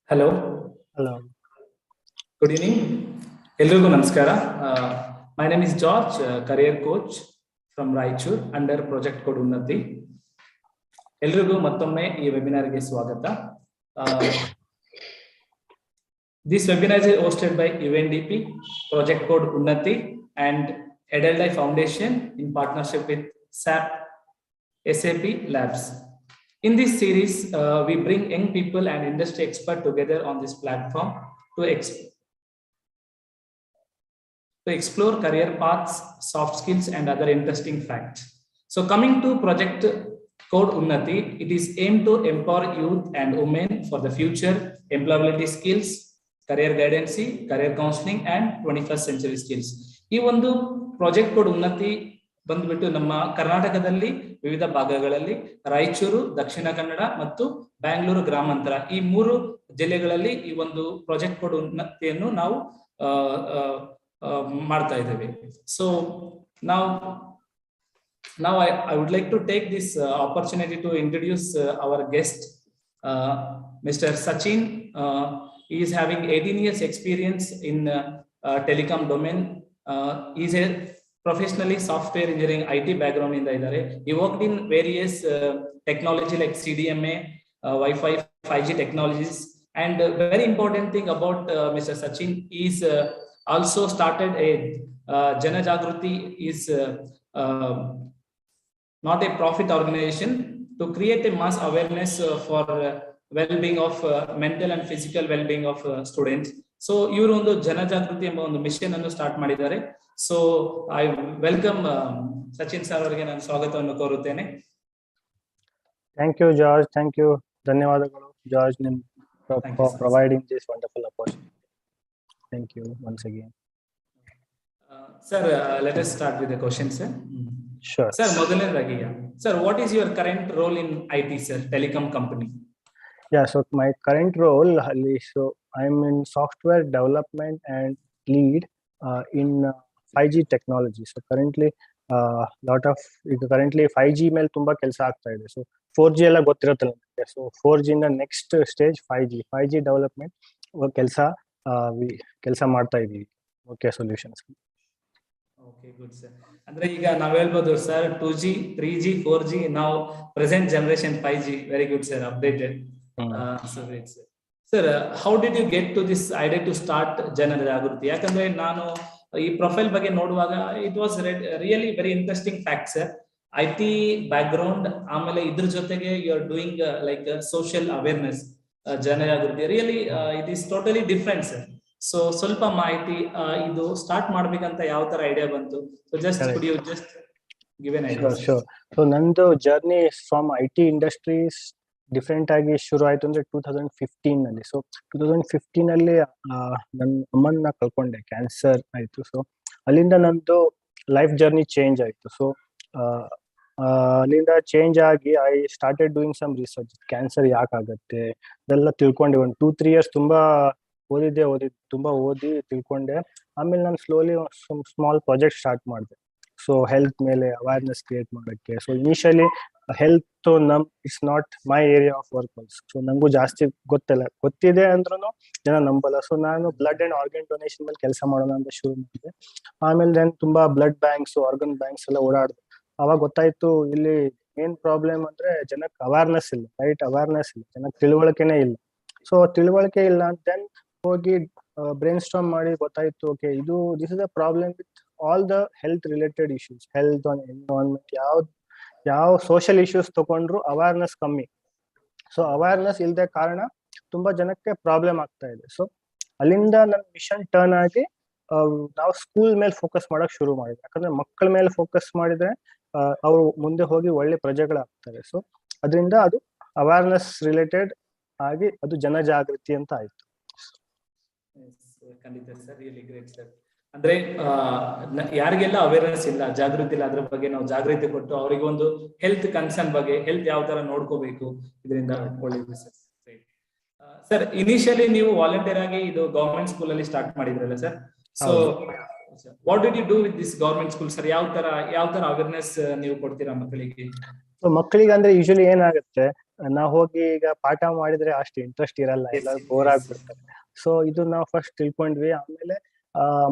Hello, Hello. Good evening. ಎಲ್ರಿಗೂ ನಮಸ್ಕಾರ. My name is George, career coach from Raichur under project code ಉನ್ನತಿ. ಎಲ್ರಿಗೂ ಮತ್ತೊಮ್ಮೆ ಈ ವೆಬಿನಾರ್ಗೆ ಸ್ವಾಗತ. This webinar is hosted by UNDP, Project Code Unnati and Edelweiss Foundation in partnership with SAP Labs. In this series, we bring young people and industry experts together on this platform to explore career paths, soft skills, and other interesting facts. So, coming to Project Code Unnati, it is aimed to empower youth and women for the future, employability skills, career guidance, career counseling, and 21st century skills. ಈ ಒಂದು project code ಉನ್ನತಿ ಬಂದ್ಬಿಟ್ಟು ನಮ್ಮ ಕರ್ನಾಟಕದಲ್ಲಿ ವಿವಿಧ ಭಾಗಗಳಲ್ಲಿ ರಾಯಚೂರು, ದಕ್ಷಿಣ ಕನ್ನಡ ಮತ್ತು ಬ್ಯಾಂಗ್ಳೂರು ಗ್ರಾಮಾಂತರ ಈ ಮೂರು ಜಿಲ್ಲೆಗಳಲ್ಲಿ ಈ ಒಂದು ಪ್ರಾಜೆಕ್ಟ್ ಕೋಡ್ ಉನ್ನತಿಯನ್ನು ನಾವು ಮಾಡ್ತಾ ಇದ್ದೇವೆ. So now I would like to take this opportunity to introduce our guest, Mr. Sachin. He is having 18 years experience in telecom domain. He is a professionally software engineering IT background in the idare. He worked in various technology like CDMA, Wi-Fi, 5G technologies, and very important thing about Mr. Sachin is also started a Jana Jagruti is not a profit organization to create a mass awareness for well-being of mental and physical well-being of students. So ಇವರು ಒಂದು ಜನ ಜಾಗೃತಿ ಎಂಬ ಒಂದು mission ಅನ್ನು start ಮಾಡಿದ್ದಾರೆ. So I welcome Sachin sir ಅವರಿಗೆ ನಾನು ಸ್ವಾಗತವನ್ನು ಕೋರುತ್ತೇನೆ. Thank you, George. Thank you. ಧನ್ಯವಾದಗಳು George for providing this wonderful opportunity. Thank you once again. Sir, let us start with the question, sir. Sure. Sir, ಮೊದಲನೇದಾಗಿ sir, what is your current role in IT, sir, telecom company? Yeah, so my current role, so I'm in software development and lead in 5G technology. So currently currently 5G ಮೇಲೆ ತುಂಬಾ ಕೆಲಸ ಆಗ್ತಾ ಇದೆ. So 4G ಎಲ್ಲ ಗೊತ್ತಿರುತ್ತಲ್ಲ. So 4G ಇಂದ next stage 5G development ಕೆಲಸ ಮಾಡ್ತಾ ಇದೀವಿ. Okay solutions. Okay, good sir. ಅಂದ್ರೆ ಈಗ ನಾವ್ ಹೇಳ್ಬೋದು ಸರ್ 2G, 3G, 4G, ನಾವು present generation 5G. Very good sir, updated. So great sir. Sir, how did you get to this idea to start ಜನ ಜಾಗೃತಿ? ಯಾಕಂದ್ರೆ ನಾನು ಈ ಪ್ರೊಫೈಲ್ ಬಗ್ಗೆ ನೋಡುವಾಗ it was really very interesting fact sir. IT background, ಆಮೇಲೆ ಇದ್ರ ಜೊತೆಗೆ you are doing like social awareness, ಜನ ಜಾಗೃತಿ. Really it is totally different sir. So ಸ್ವಲ್ಪ ಮಾಹಿತಿ, ಇದು ಸ್ಟಾರ್ಟ್ ಮಾಡ್ಬೇಕಂತ ಯಾವ ತರ ಐಡಿಯಾ ಬಂತು? So just could you just give an idea? Sure. So ನಂದು journey from IT industries different ಆಗಿ ಶುರು ಆಯ್ತು ಅಂದ್ರೆ 2015 ನಲ್ಲಿ. ಸೊ 2015 ಅಲ್ಲಿ ನನ್ನ ಅಮ್ಮನ್ನ ಕಳ್ಕೊಂಡೆ, ಕ್ಯಾನ್ಸರ್ ಆಯ್ತು. ಸೊ ಅಲ್ಲಿಂದ ನಂದು ಲೈಫ್ ಜರ್ನಿ ಚೇಂಜ್ ಆಯ್ತು. ಸೊ ಅಲ್ಲಿಂದ ಚೇಂಜ್ ಆಗಿ I started doing some research. Cancer ಯಾಕಾಗತ್ತೆ ಅದೆಲ್ಲ ತಿಳ್ಕೊಂಡೆ. 2-3 years ತುಂಬಾ ಓದಿ ತಿಳ್ಕೊಂಡೆ. ಆಮೇಲೆ ನಾನು ಸ್ಲೋಲಿ ಸ್ಮಾಲ್ ಪ್ರಾಜೆಕ್ಟ್ ಸ್ಟಾರ್ಟ್ ಮಾಡಿದೆ. ಸೊ ಹೆಲ್ತ್ ಮೇಲೆ ಅವೇರ್ನೆಸ್ ಕ್ರಿಯೇಟ್ ಮಾಡಕ್ಕೆ. So initially health it's not my area of work. So ನಂಗೂ ಜಾಸ್ತಿ ಗೊತ್ತಿದೆ ಅಂದ್ರೂ ಜನ ನಂಬಲ್ಲ. ಸೊ ನಾನು ಬ್ಲಡ್ ಅಂಡ್ ಆರ್ಗನ್ ಡೊನೇಷನ್ ಮೇಲೆ ಕೆಲಸ ಮಾಡೋಣ ಅಂತ ಶುರು ಮಾಡಿದೆ. ಆಮೇಲೆ ನಾನು ತುಂಬಾ ಬ್ಲಡ್ ಬ್ಯಾಂಕ್ಸ್, ಆರ್ಗನ್ ಬ್ಯಾಂಕ್ಸ್ ಎಲ್ಲ ಓಡಾಡಿದೆ. ಅವಾಗ ಗೊತ್ತಾಯ್ತು ಇಲ್ಲಿ ಏನ್ ಪ್ರಾಬ್ಲಮ್ ಅಂದ್ರೆ ಜನಕ್ಕೆ ಅವೇರ್ನೆಸ್ ಇಲ್ಲ, ರೈಟ್ ಅವೇರ್ನೆಸ್ ಇಲ್ಲ, ಜನಕ್ಕೆ ತಿಳುವಳಿಕೆನೇ ಇಲ್ಲ. ಸೊ ತಿಳುವಳಿಕೆ ಇಲ್ಲ ಅಂತ ದೆನ್ ಹೋಗಿ ಬ್ರೈನ್ ಸ್ಟಾರ್ಮ್ ಮಾಡಿ ಗೊತ್ತಾಯ್ತು, okay this is a problem with all the health related issues, health environment, ಯಾವ ಸೋಷಿಯಲ್ ಇಶ್ಯೂಸ್ ತಗೊಂಡ್ರು ಅವೇರ್ನೆಸ್ ಕಮ್ಮಿ. ಸೊ ಅವೇರ್ನೆಸ್ ಇಲ್ಲದೆ ಕಾರಣ ತುಂಬಾ ಜನಕ್ಕೆ ಪ್ರಾಬ್ಲಮ್ ಆಗ್ತಾ ಇದೆ. ಸೊ ಅಲ್ಲಿಂದ ನನ್ನ ಮಿಷನ್ ಟರ್ನ್ ಆಗಿ ನಾವು ಸ್ಕೂಲ್ ಮೇಲೆ ಫೋಕಸ್ ಮಾಡಕ್ ಶುರು ಮಾಡಿದ್ವಿ. ಯಾಕಂದ್ರೆ ಮಕ್ಕಳ ಮೇಲೆ ಫೋಕಸ್ ಮಾಡಿದ್ರೆ ಅವರು ಮುಂದೆ ಹೋಗಿ ಒಳ್ಳೆ ಪ್ರಜೆಗಳಾಗ್ತಾರೆ. ಸೊ ಅದರಿಂದ ಅದು ಅವೇರ್ನೆಸ್ ರಿಲೇಟೆಡ್ ಆಗಿ ಅದು ಜನ ಜಾಗೃತಿ ಅಂತ ಆಯ್ತು. ಖಂಡಿತ ಸರ್, ರಿಯಲಿ ಗ್ರೇಟ್ ಸರ್. ಅಂದ್ರೆ ಯಾರಿಗೆಲ್ಲ ಅವೇರ್ನೆಸ್ ಇಲ್ಲ, ಜಾಗೃತಿ ಇಲ್ಲ, ಅದ್ರ ಬಗ್ಗೆ ನಾವು ಜಾಗೃತಿ ಕೊಟ್ಟು ಅವರಿಗೆ ಒಂದು ಹೆಲ್ತ್ ಕನ್ಸರ್ನ್ ಬಗ್ಗೆ, ಹೆಲ್ತ್ ಯಾವ ತರ ನೋಡ್ಕೋಬೇಕು, ಇದರಿಂದ ಒಳ್ಳೆಯದು ಸರ್. ಸರ್, ಇನಿಷಿಯಲಿ ನೀವು ವಾಲಂಟಿಯರ್ ಆಗಿ ಇದು ಗವರ್ಮೆಂಟ್ ಸ್ಕೂಲ್ ಅಲ್ಲಿ ಸ್ಟಾರ್ಟ್ ಮಾಡಿದ್ರಲ್ಲ sir. So what did you do with this government school sir? ಯಾವ ತರ ಅವೇರ್ನೆಸ್ ನೀವು ಕೊಡ್ತೀರಾ ಮಕ್ಕಳಿಗೆ? ಸೊ ಮಕ್ಕಳಿಗೆ ಅಂದ್ರೆ ಯೂಶಲಿ ಏನಾಗುತ್ತೆ, ನಾವು ಹೋಗಿ ಈಗ ಪಾಠ ಮಾಡಿದ್ರೆ ಅಷ್ಟು ಇಂಟ್ರೆಸ್ಟ್ ಇರಲ್ಲ, Yes, ಎಲ್ಲ yes, ಬೋರ್ yes. ಆಗ್ಬಿಡ್ತಾರೆ. ಸೊ ಇದು ನಾವು ಫಸ್ಟ್ ತಿಳ್ಕೊಂಡ್ವಿ. ಆಮೇಲೆ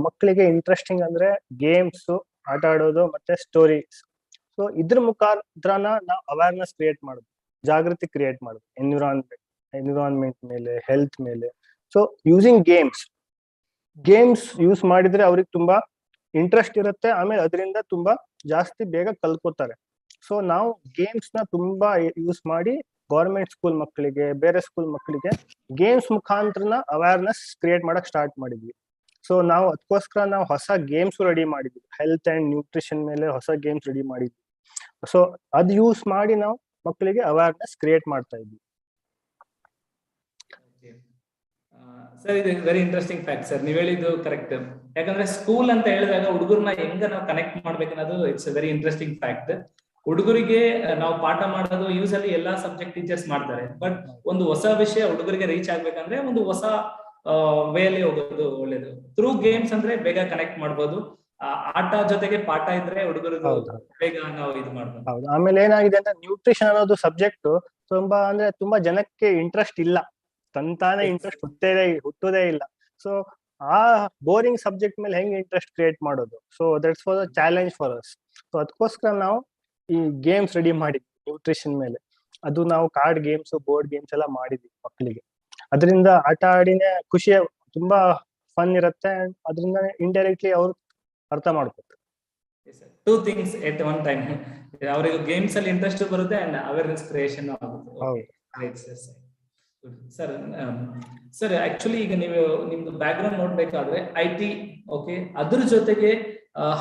ಮಕ್ಕಳಿಗೆ ಇಂಟ್ರೆಸ್ಟಿಂಗ್ ಅಂದ್ರೆ ಗೇಮ್ಸ್ ಆಟ ಆಡೋದು ಮತ್ತೆ ಸ್ಟೋರೀಸ್. ಸೊ ಇದ್ರ ಮುಖಾಂತರನ ನಾವು ಅವೇರ್ನೆಸ್ ಕ್ರಿಯೇಟ್ ಮಾಡೋದು, ಜಾಗೃತಿ ಕ್ರಿಯೇಟ್ ಮಾಡೋದು ಎನ್ವಿರಾನ್ಮೆಂಟ್ ಮೇಲೆ, ಹೆಲ್ತ್ ಮೇಲೆ. ಸೊ ಯೂಸಿಂಗ್ ಗೇಮ್ಸ್ ಯೂಸ್ ಮಾಡಿದ್ರೆ ಅವ್ರಿಗೆ ತುಂಬಾ ಇಂಟ್ರೆಸ್ಟ್ ಇರುತ್ತೆ, ಆಮೇಲೆ ಅದರಿಂದ ತುಂಬಾ ಜಾಸ್ತಿ ಬೇಗ ಕಲ್ಕೋತಾರೆ. ಸೊ ನಾವು ಗೇಮ್ಸ್ ನ ತುಂಬಾ ಯೂಸ್ ಮಾಡಿ ಗೌರ್ಮೆಂಟ್ ಸ್ಕೂಲ್ ಮಕ್ಕಳಿಗೆ, ಬೇರೆ ಸ್ಕೂಲ್ ಮಕ್ಕಳಿಗೆ ಗೇಮ್ಸ್ ಮುಖಾಂತರನ ಅವೇರ್ನೆಸ್ ಕ್ರಿಯೇಟ್ ಮಾಡಕ್ ಸ್ಟಾರ್ಟ್ ಮಾಡಿದ್ವಿ. ಸೊ ನಾವು ಅದಕ್ಕೋಸ್ಕರ ನಾವು ಹೊಸ ಗೇಮ್ಸ್ ರೆಡಿ ಮಾಡಿದ್ವಿ, ಹೆಲ್ತ್ ಅಂಡ್ ನ್ಯೂಟ್ರಿಷನ್ ಮೇಲೆ ಹೊಸ ಗೇಮ್ಸ್ ರೆಡಿ ಮಾಡಿದ್ವಿ. ಸೊ ಅದ್ ಯೂಸ್ ಮಾಡಿ ನಾವು ಮಕ್ಕಳಿಗೆ ಅವೇರ್ನೆಸ್ ಕ್ರಿಯೇಟ್ ಮಾಡ್ತಾ ಇದ್ವಿ. ಸರ್ ಇದು ವೆರಿ ಇಂಟ್ರೆಸ್ಟಿಂಗ್ ಫ್ಯಾಕ್ಟ್ ಸರ್, ನೀವ್ ಹೇಳಿದ್ದು ಕರೆಕ್ಟ್. ಯಾಕಂದ್ರೆ ಸ್ಕೂಲ್ ಅಂತ ಹೇಳಿದಾಗ ಹುಡುಗರ್ನ ಹೆಂಗ ನಾವು ಕನೆಕ್ಟ್ ಮಾಡ್ಬೇಕನ್ನೋದು ಇಟ್ಸ್ ವೆರಿ ಇಂಟ್ರೆಸ್ಟಿಂಗ್ ಫ್ಯಾಕ್ಟ್. ಹುಡುಗರಿಗೆ ನಾವು ಪಾಠ ಮಾಡೋದು ಯೂಸಲಿ ಎಲ್ಲಾ ಸಬ್ಜೆಕ್ಟ್ ಟೀಚರ್ಸ್ ಮಾಡ್ತಾರೆ, ಬಟ್ ಒಂದು ಹೊಸ ವಿಷಯ ಹುಡುಗರಿಗೆ ರೀಚ್ ಆಗ್ಬೇಕಂದ್ರೆ ಒಂದು ಹೊಸ ವೇಲಿ ಹೋಗೋದು ಒಳ್ಳೇದು. ಥ್ರೂ ಗೇಮ್ಸ್ ಅಂದ್ರೆ ಬೇಗ ಕನೆಕ್ಟ್ ಮಾಡ್ಬೋದು. ಆಟ ಜೊತೆಗೆ ಪಾಠ ಇದ್ರೆ ಹುಡುಗರಿಗೆ ಬೇಗ ನಾವು ಇದು ಮಾಡ್ಬೋದು. ಹೌದು. ಆಮೇಲೆ ಏನಾಗಿದೆ ಅಂದ್ರೆ ನ್ಯೂಟ್ರಿಷನ್ ಅನ್ನೋದು ಸಬ್ಜೆಕ್ಟ್ ತುಂಬಾ ಜನಕ್ಕೆ ಇಂಟ್ರೆಸ್ಟ್ ಇಲ್ಲ, ತಂತಾನೆ ಇಂಟ್ರೆಸ್ಟ್ ಹುಟ್ಟೋದೇ ಇಲ್ಲ. ಸೊ ಆ ಬೋರಿಂಗ್ ಸಬ್ಜೆಕ್ಟ್ ಮೇಲೆ ಹೆಂಗ್ ಇಂಟ್ರೆಸ್ಟ್ ಕ್ರಿಯೇಟ್ ಮಾಡೋದು? So that's was a challenge for us. So ಅದಕ್ಕೋಸ್ಕರ ನಾವು ಈ ಗೇಮ್ಸ್ ರೆಡಿ ಮಾಡಿದ್ವಿ ನ್ಯೂಟ್ರಿಷನ್ ಮೇಲೆ. ಅದು ನಾವು ಕಾರ್ಡ್ ಗೇಮ್ಸ್, ಬೋರ್ಡ್ ಗೇಮ್ಸ್ ಎಲ್ಲ ಮಾಡಿದ್ವಿ ಮಕ್ಕಳಿಗೆ. ಅದರಿಂದ ಆಟ ಆಡಿನೇ ಖುಷಿ, ತುಂಬಾ ಫನ್ ಇರುತ್ತೆ. ಅದರಿಂದ ಇಂಡೈರೆಕ್ಟ್ಲಿ ಅವ್ರು ಅರ್ಥ ಮಾಡ್ಕೊತಾರೆ. Two things at one time, ಅವರಿಗೆ ಗೇಮ್ಸ್ ಅಲ್ಲಿ ಇಂಟ್ರೆಸ್ಟ್ ಬರುತ್ತೆ ಅಂಡ್ ಅವೇರ್ನೆಸ್ ಕ್ರಿಯೇಷನ್ ಆಗುತ್ತೆ. ಸರ್ ಆಕ್ಚುಲಿ ಈಗ ನೀವು ನಿಮ್ದು ಬ್ಯಾಕ್ ಗ್ರೌಂಡ್ ನೋಡ್ಬೇಕಾದ್ರೆ IT, ಓಕೆ, ಅದ್ರ ಜೊತೆಗೆ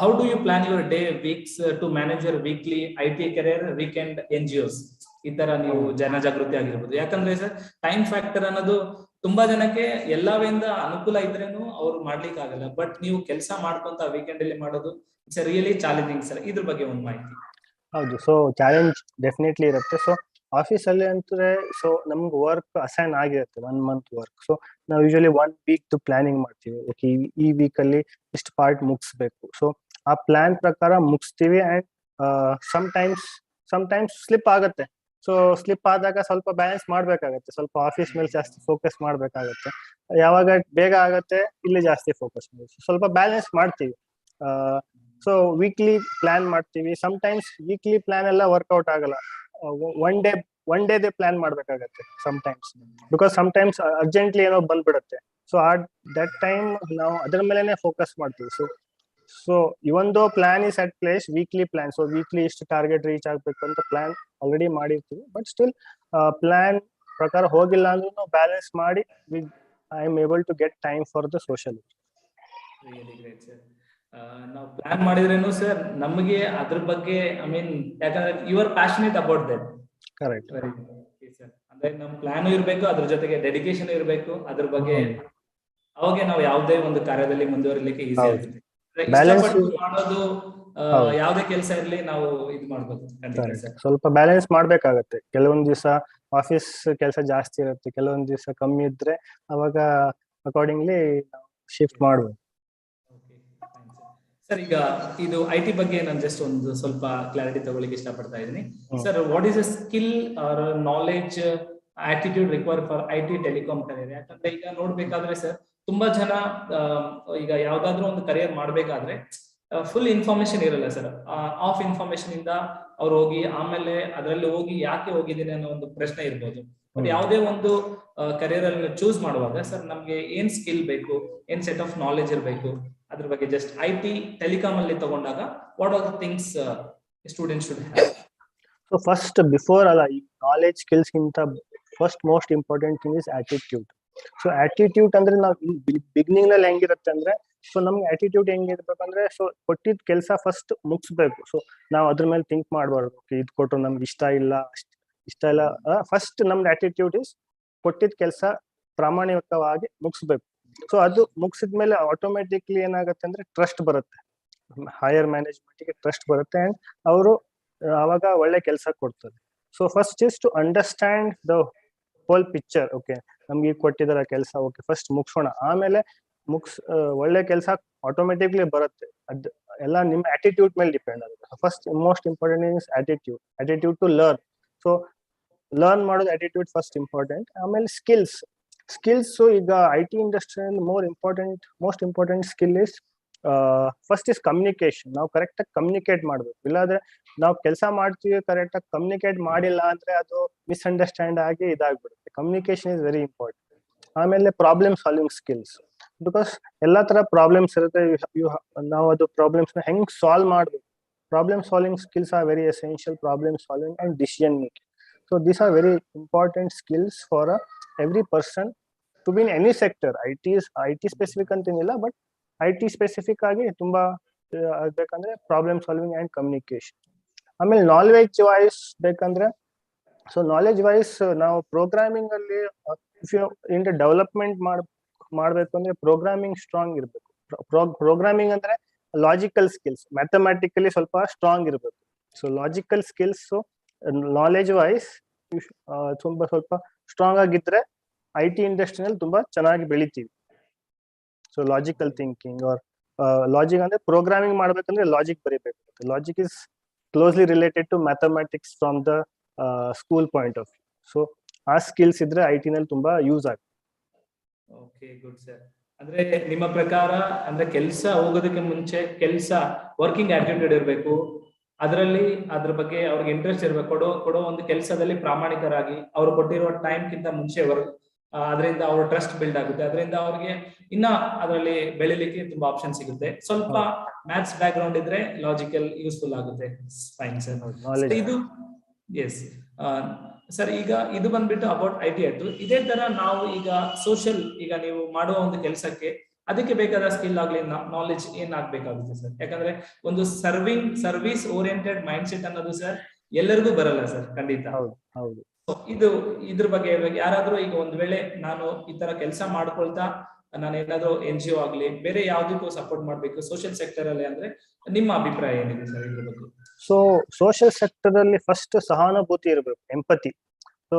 how do you plan your day, weeks to manage your weekly IT career, weekend NGOs, ಈ ತರ ನೀವು ಜನಜಾಗೃತಿ ಆಗಿರ್ಬೋದು? ಯಾಕಂದ್ರೆ ಸರ್ ಟೈಮ್ ಫ್ಯಾಕ್ಟರ್ ಅನ್ನೋದು ತುಂಬಾ ಜನಕ್ಕೆ ಎಲ್ಲವಿಂದ ಅನುಕೂಲ ಇದ್ರೇನು ಅವ್ರು ಮಾಡ್ಲಿಕ್ಕೆ ಆಗಲ್ಲ, ಬಟ್ ನೀವು ಕೆಲಸ ಮಾಡ್ಕೊಂತ ವೀಕೆಂಡ್ ಅಲ್ಲಿ ಮಾಡೋದು ಇಟ್ಸ್ ರಿಯಲಿ ಚಾಲೆಂಜಿಂಗ್ ಸರ್. ಇದ್ರ ಬಗ್ಗೆ ಒಂದು ಮಾಹಿತಿ. ಹೌದು. ಸೊ ಚಾಲೆಂಜ್ ಡೆಫಿನೆಟ್ಲಿ ಇರುತ್ತೆ. ಸೊ ಆಫೀಸ್ ಅಲ್ಲಿ ಅಂದ್ರೆ ಸೊ ನಮ್ಗೆ ವರ್ಕ್ ಅಸೈನ್ ಆಗಿರುತ್ತೆ, 1 month ವರ್ಕ್. ಸೊ ನಾವು ಯೂಶಲಿ 1 week ಪ್ಲಾನಿಂಗ್ ಮಾಡ್ತೀವಿ. ಓಕೆ, ಈ ವೀಕ್ ಅಲ್ಲಿ ಇಷ್ಟು ಪಾರ್ಟ್ ಮುಗಿಸ್ಬೇಕು. ಸೊ ಆ ಪ್ಲಾನ್ ಪ್ರಕಾರ ಮುಗಿಸ್ತೀವಿ. ಅಂಡ್ ಸಮ್ಟೈಮ್ಸ್ ಸ್ಲಿಪ್ ಆಗುತ್ತೆ. ಸೊ ಸ್ಲಿಪ್ ಆದಾಗ ಸ್ವಲ್ಪ ಬ್ಯಾಲೆನ್ಸ್ ಮಾಡ್ಬೇಕಾಗತ್ತೆ, ಸ್ವಲ್ಪ ಆಫೀಸ್ ಮೇಲೆ ಜಾಸ್ತಿ ಫೋಕಸ್ ಮಾಡ್ಬೇಕಾಗತ್ತೆ. ಯಾವಾಗ ಬೇಗ ಆಗತ್ತೆ ಇಲ್ಲಿ ಜಾಸ್ತಿ ಫೋಕಸ್ ಮಾಡಿ ಸ್ವಲ್ಪ ಬ್ಯಾಲೆನ್ಸ್ ಮಾಡ್ತೀವಿ. ಸೊ ವೀಕ್ಲಿ ಪ್ಲಾನ್ ಮಾಡ್ತೀವಿ. ಸಮ್ಟೈಮ್ಸ್ ವೀಕ್ಲಿ ಪ್ಲಾನ್ ಎಲ್ಲ ವರ್ಕೌಟ್ ಆಗಲ್ಲ, ಒನ್ ಡೇ ಪ್ಲಾನ್ ಮಾಡ್ಬೇಕಾಗತ್ತೆ ಸಮ್ಟೈಮ್ಸ್, ಬಿಕಾಸ್ ಸಮ್ಟೈಮ್ಸ್ ಅರ್ಜೆಂಟ್ಲಿ ಏನೋ ಬಂದ್ಬಿಡುತ್ತೆ. ಸೊ ದಟ್ ಟೈಮ್ ನಾವು ಅದ್ರ ಮೇಲೆನೆ ಫೋಕಸ್ ಮಾಡ್ತೀವಿ. So even though plan is at place, weekly plan, so weekly ಇಷ್ಟು ಟಾರ್ಗೆಟ್ ರೀಚ್ ಆಗ್ಬೇಕು ಅಂತ ಪ್ಲಾನ್ ಆಲ್ರೆಡಿ ಮಾಡಿರ್ತೀವಿ. ಬಟ್ ಸ್ಟಿಲ್ ಪ್ಲಾನ್ ಪ್ರಕಾರ ಹೋಗಿಲ್ಲ ಅಂದ್ರೂ ನಾವು ಬ್ಯಾಲೆನ್ಸ್ ಮಾಡಿ I am able to get time for the social. ನಾವು ಪ್ಲಾನ್ ಮಾಡಿದ್ರೇನು ಸರ್ ನಮಗೆ ಅದ್ರ ಬಗ್ಗೆ ಯಾಕಂದ್ರೆ you are passionate about that. Correct. ಅಂದ್ರೆ ನಮ್ ಪ್ಲಾನ್ ಇರ್ಬೇಕು, ಅದ್ರ ಜೊತೆಗೆ ಡೆಡಿಕೇಶನ್ ಇರ್ಬೇಕು ಅದ್ರ ಬಗ್ಗೆ. ಅವಾಗ ನಾವು ಯಾವುದೇ ಒಂದು ಕಾರ್ಯದಲ್ಲಿ ಮುಂದುವರಿಲಿಕ್ಕೆ ಈಸಿ ಆಗುತ್ತೆ. ಮಾಡೋದು ಯಾವುದೇ ಕೆಲಸ ಇರ್ಲಿ ನಾವು ಇದು ಮಾಡ್ಬೋದು. ಸ್ವಲ್ಪ ಬ್ಯಾಲೆನ್ಸ್ ಮಾಡ್ಬೇಕಾಗತ್ತೆ. ಕೆಲವೊಂದ್ ದಿವಸ ಆಫೀಸ್ ಕೆಲಸ ಜಾಸ್ತಿ ಇರುತ್ತೆ, ಕೆಲವೊಂದ್ ದಿವಸ ಕಮ್ಮಿ ಇದ್ರೆ ಅವಾಗ ಅಕಾರ್ಡಿಂಗ್ಲಿ ಶಿಫ್ಟ್ ಮಾಡ್ಬೋದು. ಸರ್ ಈಗ ಇದು IT ಬಗ್ಗೆ ನಾನು ಜಸ್ಟ್ ಒಂದು ಸ್ವಲ್ಪ ಕ್ಲಾರಿಟಿ ತಗೊಳ್ಳಿಕ್ಕೆ ಇಷ್ಟಪಡ್ತಾ ಇದ್ದೀನಿ. Sir what is a skill or knowledge attitude require for IT telecom career? ಯಾಕಂದ್ರೆ ಈಗ ನೋಡ್ಬೇಕಾದ್ರೆ ಸರ್ ತುಂಬಾ ಜನ ಈಗ ಯಾವ್ದಾದ್ರು ಒಂದು ಕರಿಯರ್ ಮಾಡ್ಬೇಕಾದ್ರೆ ಫುಲ್ ಇನ್ಫಾರ್ಮೇಶನ್ ಇರಲ್ಲ ಸರ್. ಆಫ್ ಇನ್ಫಾರ್ಮೇಶನ್ ಇಂದ ಅವ್ರು ಹೋಗಿ ಆಮೇಲೆ ಅದರಲ್ಲಿ ಹೋಗಿ ಯಾಕೆ ಹೋಗಿದ್ದೀನಿ ಅನ್ನೋ ಒಂದು ಪ್ರಶ್ನೆ ಇರ್ಬೋದು. ಬಟ್ ಯಾವುದೇ ಒಂದು ಕರಿಯರ್ ಅಲ್ಲಿ ಚೂಸ್ ಮಾಡುವಾಗ ಸರ್ ನಮ್ಗೆ ಏನ್ ಸ್ಕಿಲ್ ಬೇಕು, ಏನ್ ಸೆಟ್ ಆಫ್ ನಾಲೆಜ್ ಇರಬೇಕು, ಅದ್ರ ಬಗ್ಗೆ ಜಸ್ಟ್ IT ಟೆಲಿಕಾಂ ಅಲ್ಲಿ ತಗೊಂಡಾಗ what are the things students should have? So first before ಅಲ್ಲ, ಈ ನಾಲೆಜ್ ಸ್ಕಿಲ್ಸ್ ಗಿಂತ first most important thing is attitude. So attitude ಅಂದ್ರೆ ನಾವು ಬಿಗಿನಿಂಗ್ ನಲ್ಲಿ ಹೆಂಗಿರುತ್ತೆ ಅಂದ್ರೆ, ಸೊ ನಮ್ಗೆ ಆಟಿಟ್ಯೂಡ್ ಹೆಂಗಿರ್ಬೇಕಂದ್ರೆ, ಸೊ ಕೊಟ್ಟಿದ್ ಕೆಲಸ ಫಸ್ಟ್ ಮುಗಿಸ್ಬೇಕು. ಸೊ ನಾವು ಅದ್ರ ಮೇಲೆ ಥಿಂಕ್ ಮಾಡ್ಬಾರ್ದು, ಇದು ಕೊಟ್ಟರು ನಮ್ಗೆ ಇಷ್ಟ ಇಲ್ಲ. ಫಸ್ಟ್ ನಮ್ದು ಆಟಿಟ್ಯೂಡ್ ಇಸ್ ಕೊಟ್ಟಿದ್ ಕೆಲಸ ಪ್ರಾಮಾಣಿಕವಾಗಿ ಮುಗಿಸ್ಬೇಕು. ಸೊ ಅದು ಮುಗಿಸಿದ್ಮೇಲೆ ಆಟೋಮೆಟಿಕ್ಲಿ ಏನಾಗುತ್ತೆ ಅಂದ್ರೆ ಟ್ರಸ್ಟ್ ಬರುತ್ತೆ, ಹೈಯರ್ ಮ್ಯಾನೇಜ್ಮೆಂಟ್ಗೆ ಟ್ರಸ್ಟ್ ಬರುತ್ತೆ. ಅಂಡ್ ಅವರು ಅವಾಗ ಒಳ್ಳೆ ಕೆಲಸ ಕೊಡ್ತಾರೆ. So first is to understand the whole picture. Okay, ನಮ್ಗೆ ಕೊಟ್ಟಿದಾರ ಕೆಲಸ, ಓಕೆ ಫಸ್ಟ್ ಮುಗಿಸೋಣ, ಆಮೇಲೆ ಒಳ್ಳೆ ಕೆಲಸ ಆಟೋಮೆಟಿಕ್ಲಿ ಬರುತ್ತೆ. ಅದ್ ಎಲ್ಲ ನಿಮ್ಮ ಆಟಿಟ್ಯೂಡ್ ಮೇಲೆ ಡಿಪೆಂಡ್ ಆಗುತ್ತೆ. First most important is attitude to learn. So learn ಮಾಡೋದು attitude ಫಸ್ಟ್ ಇಂಪಾರ್ಟೆಂಟ್. ಆಮೇಲೆ ಸ್ಕಿಲ್ಸ್ ಈಗ IT ಇಂಡಸ್ಟ್ರಿಯಲ್ಲಿ most important skill is first is communication. ನಾವು ಕರೆಕ್ಟ್ ಆಗಿ ಕಮ್ಯುನಿಕೇಟ್ ಮಾಡ್ಬೇಕು. ಇಲ್ಲಾಂದ್ರೆ ನಾವು ಕೆಲಸ ಮಾಡ್ತೀವಿ, ಕರೆಕ್ಟ್ ಆಗಿ ಕಮ್ಯುನಿಕೇಟ್ ಮಾಡಿಲ್ಲ ಅಂದ್ರೆ ಅದು ಮಿಸ್ಅಂಡರ್ಸ್ಟ್ಯಾಂಡ್ ಆಗಿ ಇದಾಗ್ಬಿಡುತ್ತೆ. Communication is very important. ಆಮೇಲೆ ಪ್ರಾಬ್ಲಮ್ ಸಾಲ್ವಿಂಗ್ ಸ್ಕಿಲ್ಸ್, ಬಿಕಾಸ್ ಎಲ್ಲಾ ತರ ಪ್ರಾಬ್ಲಮ್ಸ್ ಇರುತ್ತೆ. ನಾವು ಅದು ಪ್ರಾಬ್ಲಮ್ಸ್ ನ ಹೆಂಗ್ ಸಾಲ್ವ್ ಮಾಡ್ಬೇಕು. Problem solving skills are very essential. Problem solving and decision making. So these are very important skills for every person to be in any sector. I T specific ಅಂತೇನಿಲ್ಲ, but IT specific ಆಗಿ ತುಂಬಾ ಆಗ್ಬೇಕಂದ್ರೆ problem solving and communication. ಆಮೇಲೆ knowledge wise ಬೇಕಂದ್ರೆ, so knowledge wise ನಾವು programming ಅಲ್ಲಿ if you in development ಮಾಡ್ಬೇಕು ಅಂದ್ರೆ ಪ್ರೋಗ್ರಾಮಿಂಗ್ ಸ್ಟ್ರಾಂಗ್ ಇರ್ಬೇಕು. ಪ್ರೋಗ್ರಾಮಿಂಗ್ ಅಂದ್ರೆ ಲಾಜಿಕಲ್ ಸ್ಕಿಲ್ಸ್, ಮ್ಯಾಥಮೆಟಿಕಲಿ ಸ್ವಲ್ಪ ಸ್ಟ್ರಾಂಗ್ ಇರ್ಬೇಕು. So logical skills knowledge wise ತುಂಬಾ ಸ್ವಲ್ಪ ಸ್ಟ್ರಾಂಗ್ ಆಗಿದ್ರೆ IT ಇಂಡಸ್ಟ್ರಿನಲ್ಲಿ ತುಂಬಾ ಚೆನ್ನಾಗಿ ಬೆಳಿತೀವಿ. So logical thinking or logic ಅಂದ್ರೆ ಪ್ರೋಗ್ರಾಮಿಂಗ್ ಮಾಡ್ಬೇಕಂದ್ರೆ ಲಾಜಿಕ್ ಬರೀಬೇಕು. Logic is closely related to mathematics from the school point of view. So ಆ ಸ್ಕಿಲ್ಸ್ ಇದ್ರೆ IT ನಲ್ಲಿ ತುಂಬಾ ಯೂಸ್ ಆಗುತ್ತೆ. Okay, good sir. ಅಂದ್ರೆ ನಿಮ್ಮ ಪ್ರಕಾರ ಅಂದ್ರೆ ಕೆಲಸ ಹೋಗೋದಕ್ಕೆ ಮುಂಚೆ ವರ್ಕಿಂಗ್ ಆಟಿಟ್ಯೂಡ್ ಇರಬೇಕು. ಅದರಲ್ಲಿ ಅದ್ರ ಬಗ್ಗೆ ಅವ್ರಿಗೆ ಇಂಟ್ರೆಸ್ಟ್ ಇರಬೇಕು. ಕೊಡೋ ಒಂದು ಕೆಲಸದಲ್ಲಿ ಪ್ರಾಮಾಣಿಕರಾಗಿ ಅವ್ರು ಕೊಟ್ಟಿರೋ ಟೈಮ್ಗಿಂತ ಮುಂಚೆ ಅದರಿಂದ ಅವ್ರ ಟ್ರಸ್ಟ್ ಬಿಲ್ಡ್ ಆಗುತ್ತೆ. ಅದರಿಂದ ಅವ್ರಿಗೆ ಇನ್ನ ಅದರಲ್ಲಿ ಬೆಳಿಲಿಕ್ಕೆ ತುಂಬಾ ಆಪ್ಷನ್ ಸಿಗುತ್ತೆ. ಸ್ವಲ್ಪ ಮ್ಯಾಥ್ಸ್ ಬ್ಯಾಕ್ ಗ್ರೌಂಡ್ ಇದ್ರೆ ಲಾಜಿಕಲ್ ಯೂಸ್ಫುಲ್ ಆಗುತ್ತೆ. Fine sir. ಇದು ಎಸ್ ಸರ್. ಈಗ ಇದು ಬಂದ್ಬಿಟ್ಟು ಅಬೌಟ್ IT ಆಯ್ತು. ಇದೇ ತರ ನಾವು ಈಗ ಸೋಷಿಯಲ್, ಈಗ ನೀವು ಮಾಡುವ ಒಂದು ಕೆಲಸಕ್ಕೆ ಅದಕ್ಕೆ ಬೇಕಾದ ಸ್ಕಿಲ್ ಆಗ್ಲಿ ನಾಲೆಜ್ ಏನ್ ಆಗ್ಬೇಕಾಗುತ್ತೆ ಸರ್? ಯಾಕಂದ್ರೆ ಒಂದು ಸರ್ವಿಸ್ ಓರಿಯೆಂಟೆಡ್ ಮೈಂಡ್ ಸೆಟ್ ಅನ್ನೋದು ಸರ್ ಎಲ್ಲರಿಗೂ ಬರಲ್ಲ ಸರ್, ಖಂಡಿತ. ಹೌದು. ಇದ್ರ ಬಗ್ಗೆ ಹೇಳ್ಬೇಕು. ಯಾರಾದ್ರೂ ಈಗ ಒಂದ್ ವೇಳೆ ನಾನು ಈ ತರ ಕೆಲಸ ಮಾಡ್ಕೊಳ್ತಾ ನಾನು ಏನಾದ್ರು NGO ಆಗ್ಲಿ ಬೇರೆ ಯಾವ್ದಕ್ಕೂ ಸಪೋರ್ಟ್ ಮಾಡ್ಬೇಕು ಸೋಷಿಯಲ್ ಸೆಕ್ಟರ್ ಅಲ್ಲಿ ಅಂದ್ರೆ ನಿಮ್ಮ ಅಭಿಪ್ರಾಯ ಏನಿದೆ ಸರ್ ಇದ್ರ ಬಗ್ಗೆ? ಸೊ ಸೋಷಿಯಲ್ ಸೆಕ್ಟರ್ ಅಲ್ಲಿ ಫಸ್ಟ್ ಸಹಾನುಭೂತಿ ಇರಬೇಕು, ಎಂಪತಿ. ಸೊ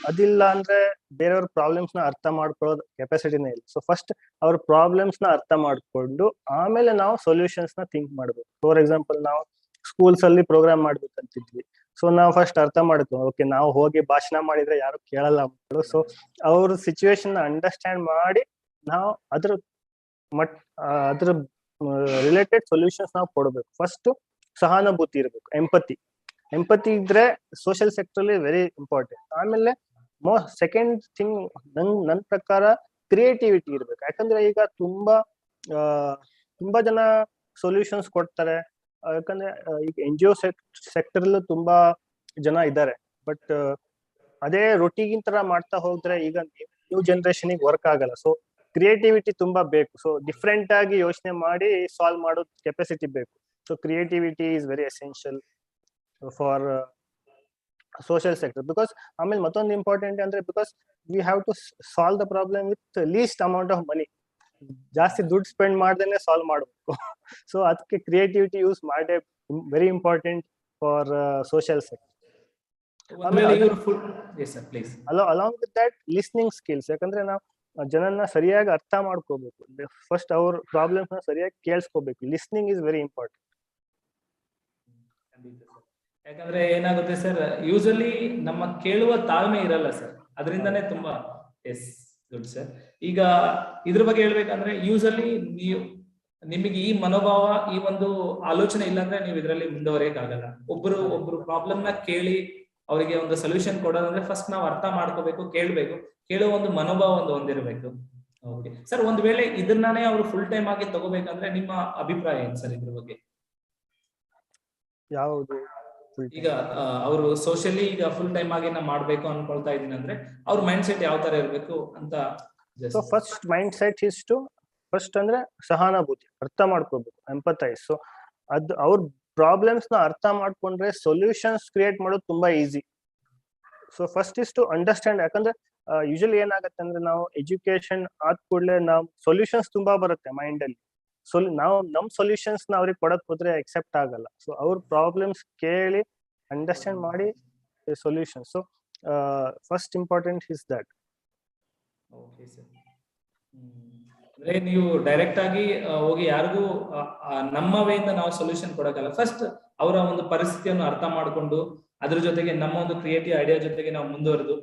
ಅದಿಲ್ಲ ಅಂದ್ರೆ ಬೇರೆಯವ್ರ ಪ್ರಾಬ್ಲಮ್ಸ್ ನ ಅರ್ಥ ಮಾಡ್ಕೊಳ್ಳೋದು ಕೆಪಾಸಿಟಿನೇ ಇಲ್ಲ. ಸೊ ಫಸ್ಟ್ ಅವ್ರ ಪ್ರಾಬ್ಲಮ್ಸ್ ನ ಅರ್ಥ ಮಾಡ್ಕೊಂಡು ಆಮೇಲೆ ನಾವು ಸೊಲ್ಯೂಷನ್ಸ್ ನ ಥಿಂಕ್ ಮಾಡ್ಬೇಕು. ಫಾರ್ ಎಕ್ಸಾಂಪಲ್, ನಾವು ಸ್ಕೂಲ್ಸ್ ಅಲ್ಲಿ ಪ್ರೋಗ್ರಾಮ್ ಮಾಡ್ಬೇಕಂತಿದ್ವಿ. ಸೊ ನಾವು ಫಸ್ಟ್ ಅರ್ಥ ಮಾಡ್ಕೊ, ಓಕೆ ನಾವು ಹೋಗಿ ಭಾಷಣ ಮಾಡಿದ್ರೆ ಯಾರು ಕೇಳಲ್ಲ ಮಕ್ಕಳು. ಸೊ ಅವ್ರ ಸಿಚುವೇಶನ್ ಅಂಡರ್ಸ್ಟ್ಯಾಂಡ್ ಮಾಡಿ ನಾವು ಅದ್ರ ರಿಲೇಟೆಡ್ ಸೊಲ್ಯೂಷನ್ಸ್ ನಾವು ಕೊಡ್ಬೇಕು. ಫಸ್ಟ್ ಸಹಾನುಭೂತಿ ಇರಬೇಕು, ಎಂಪತಿ ಇದ್ರೆ ಸೋಷಿಯಲ್ ಸೆಕ್ಟರ್ ಅಲ್ಲಿ ವೆರಿ ಇಂಪಾರ್ಟೆಂಟ್. ಆಮೇಲೆ ಸೆಕೆಂಡ್ ಥಿಂಗ್ ನನ್ ಪ್ರಕಾರ ಕ್ರಿಯೇಟಿವಿಟಿ ಇರ್ಬೇಕು. ಯಾಕಂದ್ರೆ ಈಗ ತುಂಬಾ ಜನ ಸೊಲ್ಯೂಷನ್ಸ್ ಕೊಡ್ತಾರೆ. ಯಾಕಂದ್ರೆ ಈಗ NGO ಸೆಕ್ಟರ್ ಅಲ್ಲೂ ತುಂಬಾ ಜನ ಇದ್ದಾರೆ. ಬಟ್ ಅದೇ ರೊಟೀನ್ ತರ ಮಾಡ್ತಾ ಹೋದ್ರೆ ಈಗ ನ್ಯೂ ಜನರೇಷನ್ ವರ್ಕ್ ಆಗಲ್ಲ. ಸೊ ಕ್ರಿಯೇಟಿವಿಟಿ ತುಂಬಾ ಬೇಕು. ಸೊ ಡಿಫ್ರೆಂಟ್ ಆಗಿ ಯೋಚನೆ ಮಾಡಿ ಸಾಲ್ವ್ ಮಾಡೋ ಕೆಪಾಸಿಟಿ ಬೇಕು. So creativity is very essential for social sector. Because ಆಮೇಲೆ ಮತ್ತೊಂದು ಇಂಪಾರ್ಟೆಂಟ್ ಅಂದ್ರೆ, because we have to solve the problem with least amount of money. ಜಾಸ್ತಿ ದುಡ್ಡು ಸ್ಪೆಂಡ್ ಮಾಡ್ದೇನೆ ಸಾಲ್ವ್ ಮಾಡಬೇಕು. ಸೊ ಅದಕ್ಕೆ ಕ್ರಿಯೇಟಿವಿಟಿ ಯೂಸ್ ಮಾಡೇ very important for social sector. Along with that listening skills. ಯಾಕಂದ್ರೆ ನಾವು ಜನನ್ನ ಸರಿಯಾಗಿ ಅರ್ಥ ಮಾಡ್ಕೋಬೇಕು. ಫಸ್ಟ್ ಅವ್ರ ಪ್ರಾಬ್ಲಮ್ಸ್ ನ ಸರಿಯಾಗಿ ಕೇಳಿಸ್ಕೋಬೇಕು. Listening is very important. ಯಾಕಂದ್ರೆ ಏನಾಗುತ್ತೆ ಸರ್, ಯೂಶಲಿ ನಮ್ಮ ಕೇಳುವ ತಾಳ್ಮೆ ಇರಲ್ಲ ಸರ್, ಅದರಿಂದಾನೇ ತುಂಬಾ. Yes, good sir. ಈಗ ಇದ್ರ ಬಗ್ಗೆ ಹೇಳ್ಬೇಕಂದ್ರೆ ಯೂಶಲಿ ನಿಮಗೆ ಈ ಮನೋಭಾವ, ಈ ಒಂದು ಆಲೋಚನೆ ಇಲ್ಲಾಂದ್ರೆ ನೀವು ಇದರಲ್ಲಿ ಮುಂದುವರಿಯಕ್ ಆಗಲ್ಲ. ಒಬ್ರು ಪ್ರಾಬ್ಲಮ್ ನ ಕೇಳಿ ಅವರಿಗೆ ಒಂದು ಸೊಲ್ಯೂಷನ್ ಕೊಡೋದಂದ್ರೆ ಫಸ್ಟ್ ನಾವು ಅರ್ಥ ಮಾಡ್ಕೋಬೇಕು, ಕೇಳುವ ಒಂದು ಮನೋಭಾವ ಹೊಂದಿರಬೇಕು. Okay sir. ಒಂದ್ ವೇಳೆ ಇದನ್ನಾನೇ ಅವರು ಫುಲ್ ಟೈಮ್ ಆಗಿ ತಗೋಬೇಕಂದ್ರೆ ನಿಮ್ಮ ಅಭಿಪ್ರಾಯ ಏನ್ ಸರ್ ಇದ್ರ ಬಗ್ಗೆ? ಯಾವುದು? ಈಗ ಅವರು ಸೋಷಿಯಲಿ ಈಗ ಫುಲ್ ಟೈಮ್ ಆಗಿ ನಾ ಮಾಡ್ಬೇಕು ಅನ್ಕೊಳ್ತಾ ಇದೀನಿ ಅಂದ್ರೆ ಅವ್ರ ಮೈಂಡ್ ಸೆಟ್ ಯಾವ ತರ ಇರ್ಬೇಕು ಅಂತ? So first mindset is to first ಅಂದ್ರೆ ಸಹಾನುಭೂತಿ, ಅರ್ಥ ಮಾಡ್ಕೋಬೇಕು, ಎಂಪತೈಸ್. ಸೊ ಅವ್ರ ಪ್ರಾಬ್ಲಮ್ಸ್ ನ ಅರ್ಥ ಮಾಡ್ಕೊಂಡ್ರೆ ಸೊಲ್ಯೂಷನ್ಸ್ ಕ್ರಿಯೇಟ್ ಮಾಡೋದು ತುಂಬಾ easy. So first is to understand. ಯಾಕಂದ್ರೆ ಯೂಶಲಿ ಏನಾಗುತ್ತೆ ಅಂದ್ರೆ, ನಾವು ಎಜುಕೇಶನ್ ಆದ ಕೂಡಲೇ ನಾವು ಸೊಲ್ಯೂಷನ್ಸ್ ತುಂಬಾ ಬರುತ್ತೆ ಮೈಂಡ್ ಅಲ್ಲಿ. ನಾವು ನಮ್ ಸೊಲ್ಯೂಷನ್ಸ್ ನ ಅವ್ರಿಗೆ ಕೊಡಕ್ ಹೋದ್ರೆ ಅಕ್ಸೆಪ್ಟ್ ಆಗಲ್ಲ. ಸೊ ಅವ್ರ ಪ್ರಾಬ್ಲಮ್ಸ್ ಕೇಳಿ ಅಂಡರ್ಸ್ಟ್ಯಾಂಡ್ ಮಾಡಿ solution. So first important is that. Okay sir. ಅಂದ್ರೆ ನೀವು ಡೈರೆಕ್ಟ್ ಆಗಿ ಹೋಗಿ ಯಾರಿಗೂ ನಮ್ಮ ವೇಯಿಂದ ನಾವು ಸೊಲ್ಯೂಷನ್ ಕೊಡಕ್ಕಲ್ಲ. ಫಸ್ಟ್ ಅವರ ಒಂದು ಪರಿಸ್ಥಿತಿಯನ್ನು ಅರ್ಥ ಮಾಡ್ಕೊಂಡು ಅದ್ರ ಜೊತೆಗೆ ನಮ್ಮ ಒಂದು ಕ್ರಿಯೇಟಿವ್ ಐಡಿಯಾ ಜೊತೆಗೆ ನಾವು ಮುಂದುವರೆದು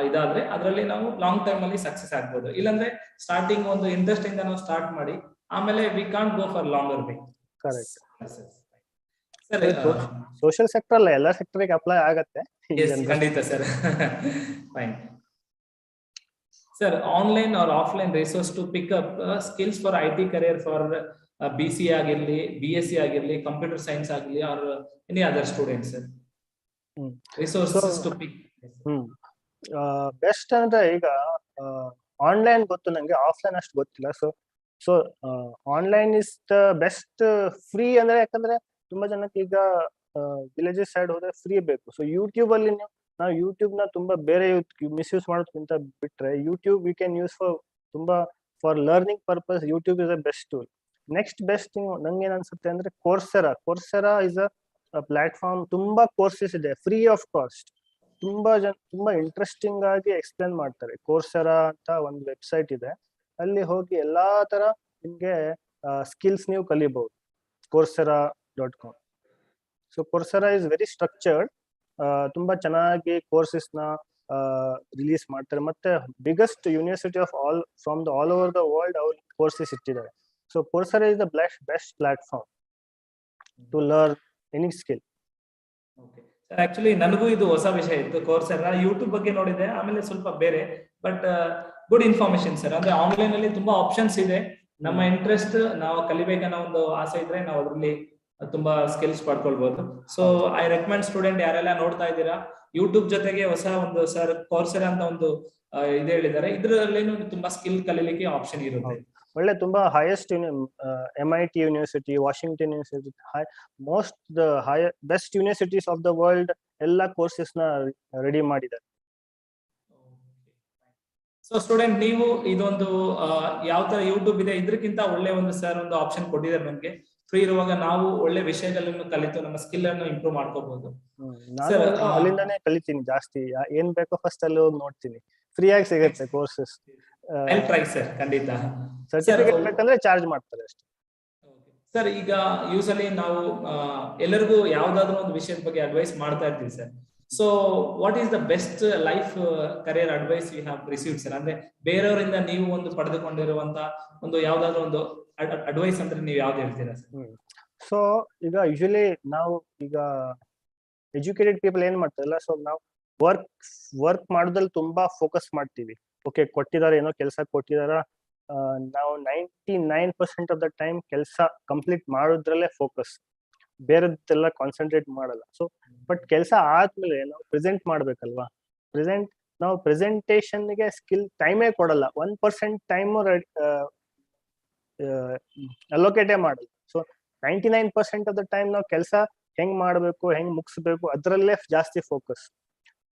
ಇದಾದ್ರೆ ಅದರಲ್ಲಿ ನಾವು ಲಾಂಗ್ ಟರ್ಮ್ ಅಲ್ಲಿ ಸಕ್ಸಸ್ ಆಗ್ಬೋದು. ಇಲ್ಲಾಂದ್ರೆ ಸ್ಟಾರ್ಟಿಂಗ್ ಒಂದು ಇಂಟ್ರೆಸ್ಟ್ ಇಂದ ನಾವು ಸ್ಟಾರ್ಟ್ ಮಾಡಿ ಆಮೇಲೆ we can't go for longer way. Correct. Sir social sector ಅಲ್ಲ, ಎಲ್ಲ ಸೆಕ್ಟರ್ಗೆ ಅಪ್ಲೈ ಆಗತ್ತೆ. ಖಂಡಿತ sir. Fine sir. Online or offline resource to pick up skills for IT career for BCA ಆಗಿರ್ಲಿ, BSc ಆಗಿರ್ಲಿ, ಕಂಪ್ಯೂಟರ್ ಸೈನ್ಸ್ ಆಗಿರ್ಲಿ, or any other students sir, resources to pick. Best ಅಂದ್ರೆ ಈಗ ಆನ್ಲೈನ್ ಗೊತ್ತು ನಂಗೆ, ಆಫ್ಲೈನ್ ಅಷ್ಟು ಗೊತ್ತಿಲ್ಲ. So online is the best. Free ಅಂದ್ರೆ ಯಾಕಂದ್ರೆ ತುಂಬಾ ಜನಕ್ಕೆ ಈಗ ವಿಲೇಜಸ್ ಸೈಡ್ ಹೋದ್ರೆ ಫ್ರೀ ಬೇಕು. ಸೊ ಯೂಟ್ಯೂಬ್ ಅಲ್ಲಿ ನಾವು ಯೂಟ್ಯೂಬ್ ನ ತುಂಬಾ ಬೇರೆ ಮಿಸ್ಯೂಸ್ ಮಾಡೋದಕ್ಕಿಂತ ಬಿಟ್ರೆ YouTube we can use for learning purpose. YouTube is the best tool. Next best thing ನಂಗೆ ಏನ್ ಅನ್ಸುತ್ತೆ ಅಂದ್ರೆ ಕೋರ್ಸೆರಾ ಇಸ್ ಅ ಪ್ಲಾಟ್ಫಾರ್ಮ್. ತುಂಬಾ ಕೋರ್ಸಸ್ ಇದೆ ಫ್ರೀ ಆಫ್ ಕಾಸ್ಟ್. ತುಂಬಾ ಇಂಟ್ರೆಸ್ಟಿಂಗ್ ಆಗಿ ಎಕ್ಸ್ಪ್ಲೇನ್ ಮಾಡ್ತಾರೆ. ಕೋರ್ಸೆರಾ ಅಂತ ಒಂದು ವೆಬ್ಸೈಟ್ ಇದೆ, ಅಲ್ಲಿ ಹೋಗಿ ಎಲ್ಲಾ ತರ ನಿಮ್ಗೆ ಸ್ಕಿಲ್ಸ್ ನೀವು ಕಲಿಬಹುದು. coursera.com. So coursera is very structured. ತುಂಬಾ ಚೆನ್ನಾಗಿ ಕೋರ್ಸಸ್ ನ ರಿಲೀಸ್ ಮಾಡ್ತಾರೆ. ಮತ್ತೆ biggest university of all over the world ಅವ್ರ ಕೋರ್ಸಸ್ ಇಟ್ಟಿದ್ದಾರೆ. So coursera is the best platform to learn any skill. Actually ನನಗೂ ಇದು ಹೊಸ ವಿಷಯ ಇತ್ತು. coursera ಯೂಟ್ಯೂಬ್ ಬಗ್ಗೆ ನೋಡಿದೆ, ಆಮೇಲೆ ಸ್ವಲ್ಪ ಬೇರೆ, ಬಟ್ ಗುಡ್ ಇನ್ಫಾರ್ಮೇಶನ್ ಸರ್. ಅಂದ್ರೆ ಆನ್ಲೈನ್ ಅಲ್ಲಿ ತುಂಬಾ ಆಪ್ಷನ್ಸ್ ಇದೆ. ನಮ್ಮ ಇಂಟ್ರೆಸ್ಟ್, ನಾವು ಕಲಿಬೇಕನ್ನೋ ಒಂದು ಆಸೆ ಇದ್ರೆ ನಾವು ಅದರಲ್ಲಿ ತುಂಬಾ ಸ್ಕಿಲ್ಸ್ ಪಡ್ಕೊಳ್ಬಹುದು. ಸೊ ಐ ರೆಕಮೆಂಡ್ ಸ್ಟೂಡೆಂಟ್ ಯಾರೆಲ್ಲ ನೋಡ್ತಾ ಇದ್ದೀರಾ, ಯೂಟ್ಯೂಬ್ ಜೊತೆಗೆ ಹೊಸ ಒಂದು ಸರ್ coursera ಅಂತ ಒಂದು ಇದು ಹೇಳಿದ್ದಾರೆ. ಇದರಲ್ಲೇನು ತುಂಬಾ ಸ್ಕಿಲ್ ಕಲಿಲಿಕ್ಕೆ ಆಪ್ಷನ್ ಇರುತ್ತೆ. ಒಳ್ಳೆ ತುಂಬಾ highest MIT university, Washington university, best universities of the world ಎಲ್ಲ ಕೋರ್ಸಸ್ ನ ರೆಡಿ ಮಾಡಿದ್ದಾರೆ. ಸೊ ಸ್ಟೂಡೆಂಟ್, ನೀವು ಇದೊಂದು ಯಾವ ತರ ಯೂಟ್ಯೂಬ್ ಇದೆ ಇದಕ್ಕಿಂತ ಒಳ್ಳೆ ಒಂದು ಸರ್ ಒಂದು ಆಪ್ಷನ್ ಕೊಟ್ಟಿದ್ದಾರೆ ನಮ್ಗೆ. ಫ್ರೀ ಇರುವಾಗ ನಾವು ಒಳ್ಳೆ ವಿಷಯಗಳನ್ನು ಕಲಿತು ನಮ್ಮ ಸ್ಕಿಲ್ ಅನ್ನು ಇಂಪ್ರೂವ್ ಮಾಡ್ಕೋಬಹುದು. ಅಲ್ಲಿಂದಾನೇ ಕಲಿತೀನಿ ಜಾಸ್ತಿ. ಏನ್ ಬೇಕೋ ಫಸ್ಟ್ ಅಲ್ಲಿ ಹೋಗಿ ನೋಡ್ತೀನಿ, ಫ್ರೀ ಆಗಿ ಸಿಗುತ್ತೆ ಕೋರ್ಸಸ್. ಟ್ರೈ ಸರ್, ಖಂಡಿತ. ಸರ್ಟಿಫಿಕೇಟ್ ಬೇಕಂದ್ರೆ ಚಾರ್ಜ್ ಮಾಡ್ತಾರೆ ಅಷ್ಟೇ. ಸರ್, ಈಗ ಯೂಸಲಿ ನಾವು ಎಲ್ಲರಿಗೂ ಯಾವ್ದಾದ್ರು ಒಂದು ವಿಷಯದ ಬಗ್ಗೆ ಅಡ್ವೈಸ್ ಮಾಡ್ತಾ ಇರ್ತೀವಿ sir. So what is the best life career advice you have received sir? ಅಂದ್ರೆ ಬೇರೆಯವರಿಂದ ನೀವು ಒಂದು ಪಡೆದುಕೊಂಡಿರುವಂತ ಒಂದು ಯಾವ್ದಾದ್ರು ಒಂದು ಅಡ್ವೈಸ್ ಅಂದ್ರೆ ನೀವು ಯಾವ್ದು ಹೇಳ್ತೀರಾ ಸರ್? ಸೊ ಈಗ ಯೂಶಲಿ ನಾವು ಈಗ ಎಜುಕೇಟೆಡ್ ಪೀಪಲ್ ಏನ್ ಮಾಡ್ತಾರಲ್ಲ, ಸೊ ನಾವು ವರ್ಕ್ ಮಾಡೋದ್ರಲ್ಲಿ ತುಂಬಾ ಫೋಕಸ್ ಮಾಡ್ತೀವಿ. ಓಕೆ, ಕೊಟ್ಟಿದ್ದಾರೆ, ಏನೋ ಕೆಲಸ ಕೊಟ್ಟಿದಾರ, ನಾವು 99% ಆಫ್ ದ ಟೈಮ್ ಕೆಲಸ ಕಂಪ್ಲೀಟ್ ಮಾಡೋದ್ರಲ್ಲೇ ಫೋಕಸ್, ಬೇರೆದೆಲ್ಲ ಕಾನ್ಸಂಟ್ರೇಟ್ ಮಾಡಲ್ಲ. ಸೊ ಬಟ್ ಕೆಲಸ ಆದ್ಮೇಲೆ ನಾವು ಪ್ರೆಸೆಂಟ್ ಮಾಡ್ಬೇಕಲ್ವಾ. ನಾವು ಪ್ರೆಸೆಂಟೇಷನ್ಗೆ ಸ್ಕಿಲ್ ಟೈಮೇ ಕೊಡಲ್ಲ. 1% ಟೈಮ್ ಅಲೋಕೇಟೇ ಮಾಡಲ್ಲ. ಸೊ 99% ಆಫ್ ದ ಟೈಮ್ ನಾವು ಕೆಲಸ ಹೆಂಗ್ ಮಾಡ್ಬೇಕು, ಹೆಂಗ್ ಮುಗಿಸ್ಬೇಕು ಅದ್ರಲ್ಲೇ ಜಾಸ್ತಿ focus.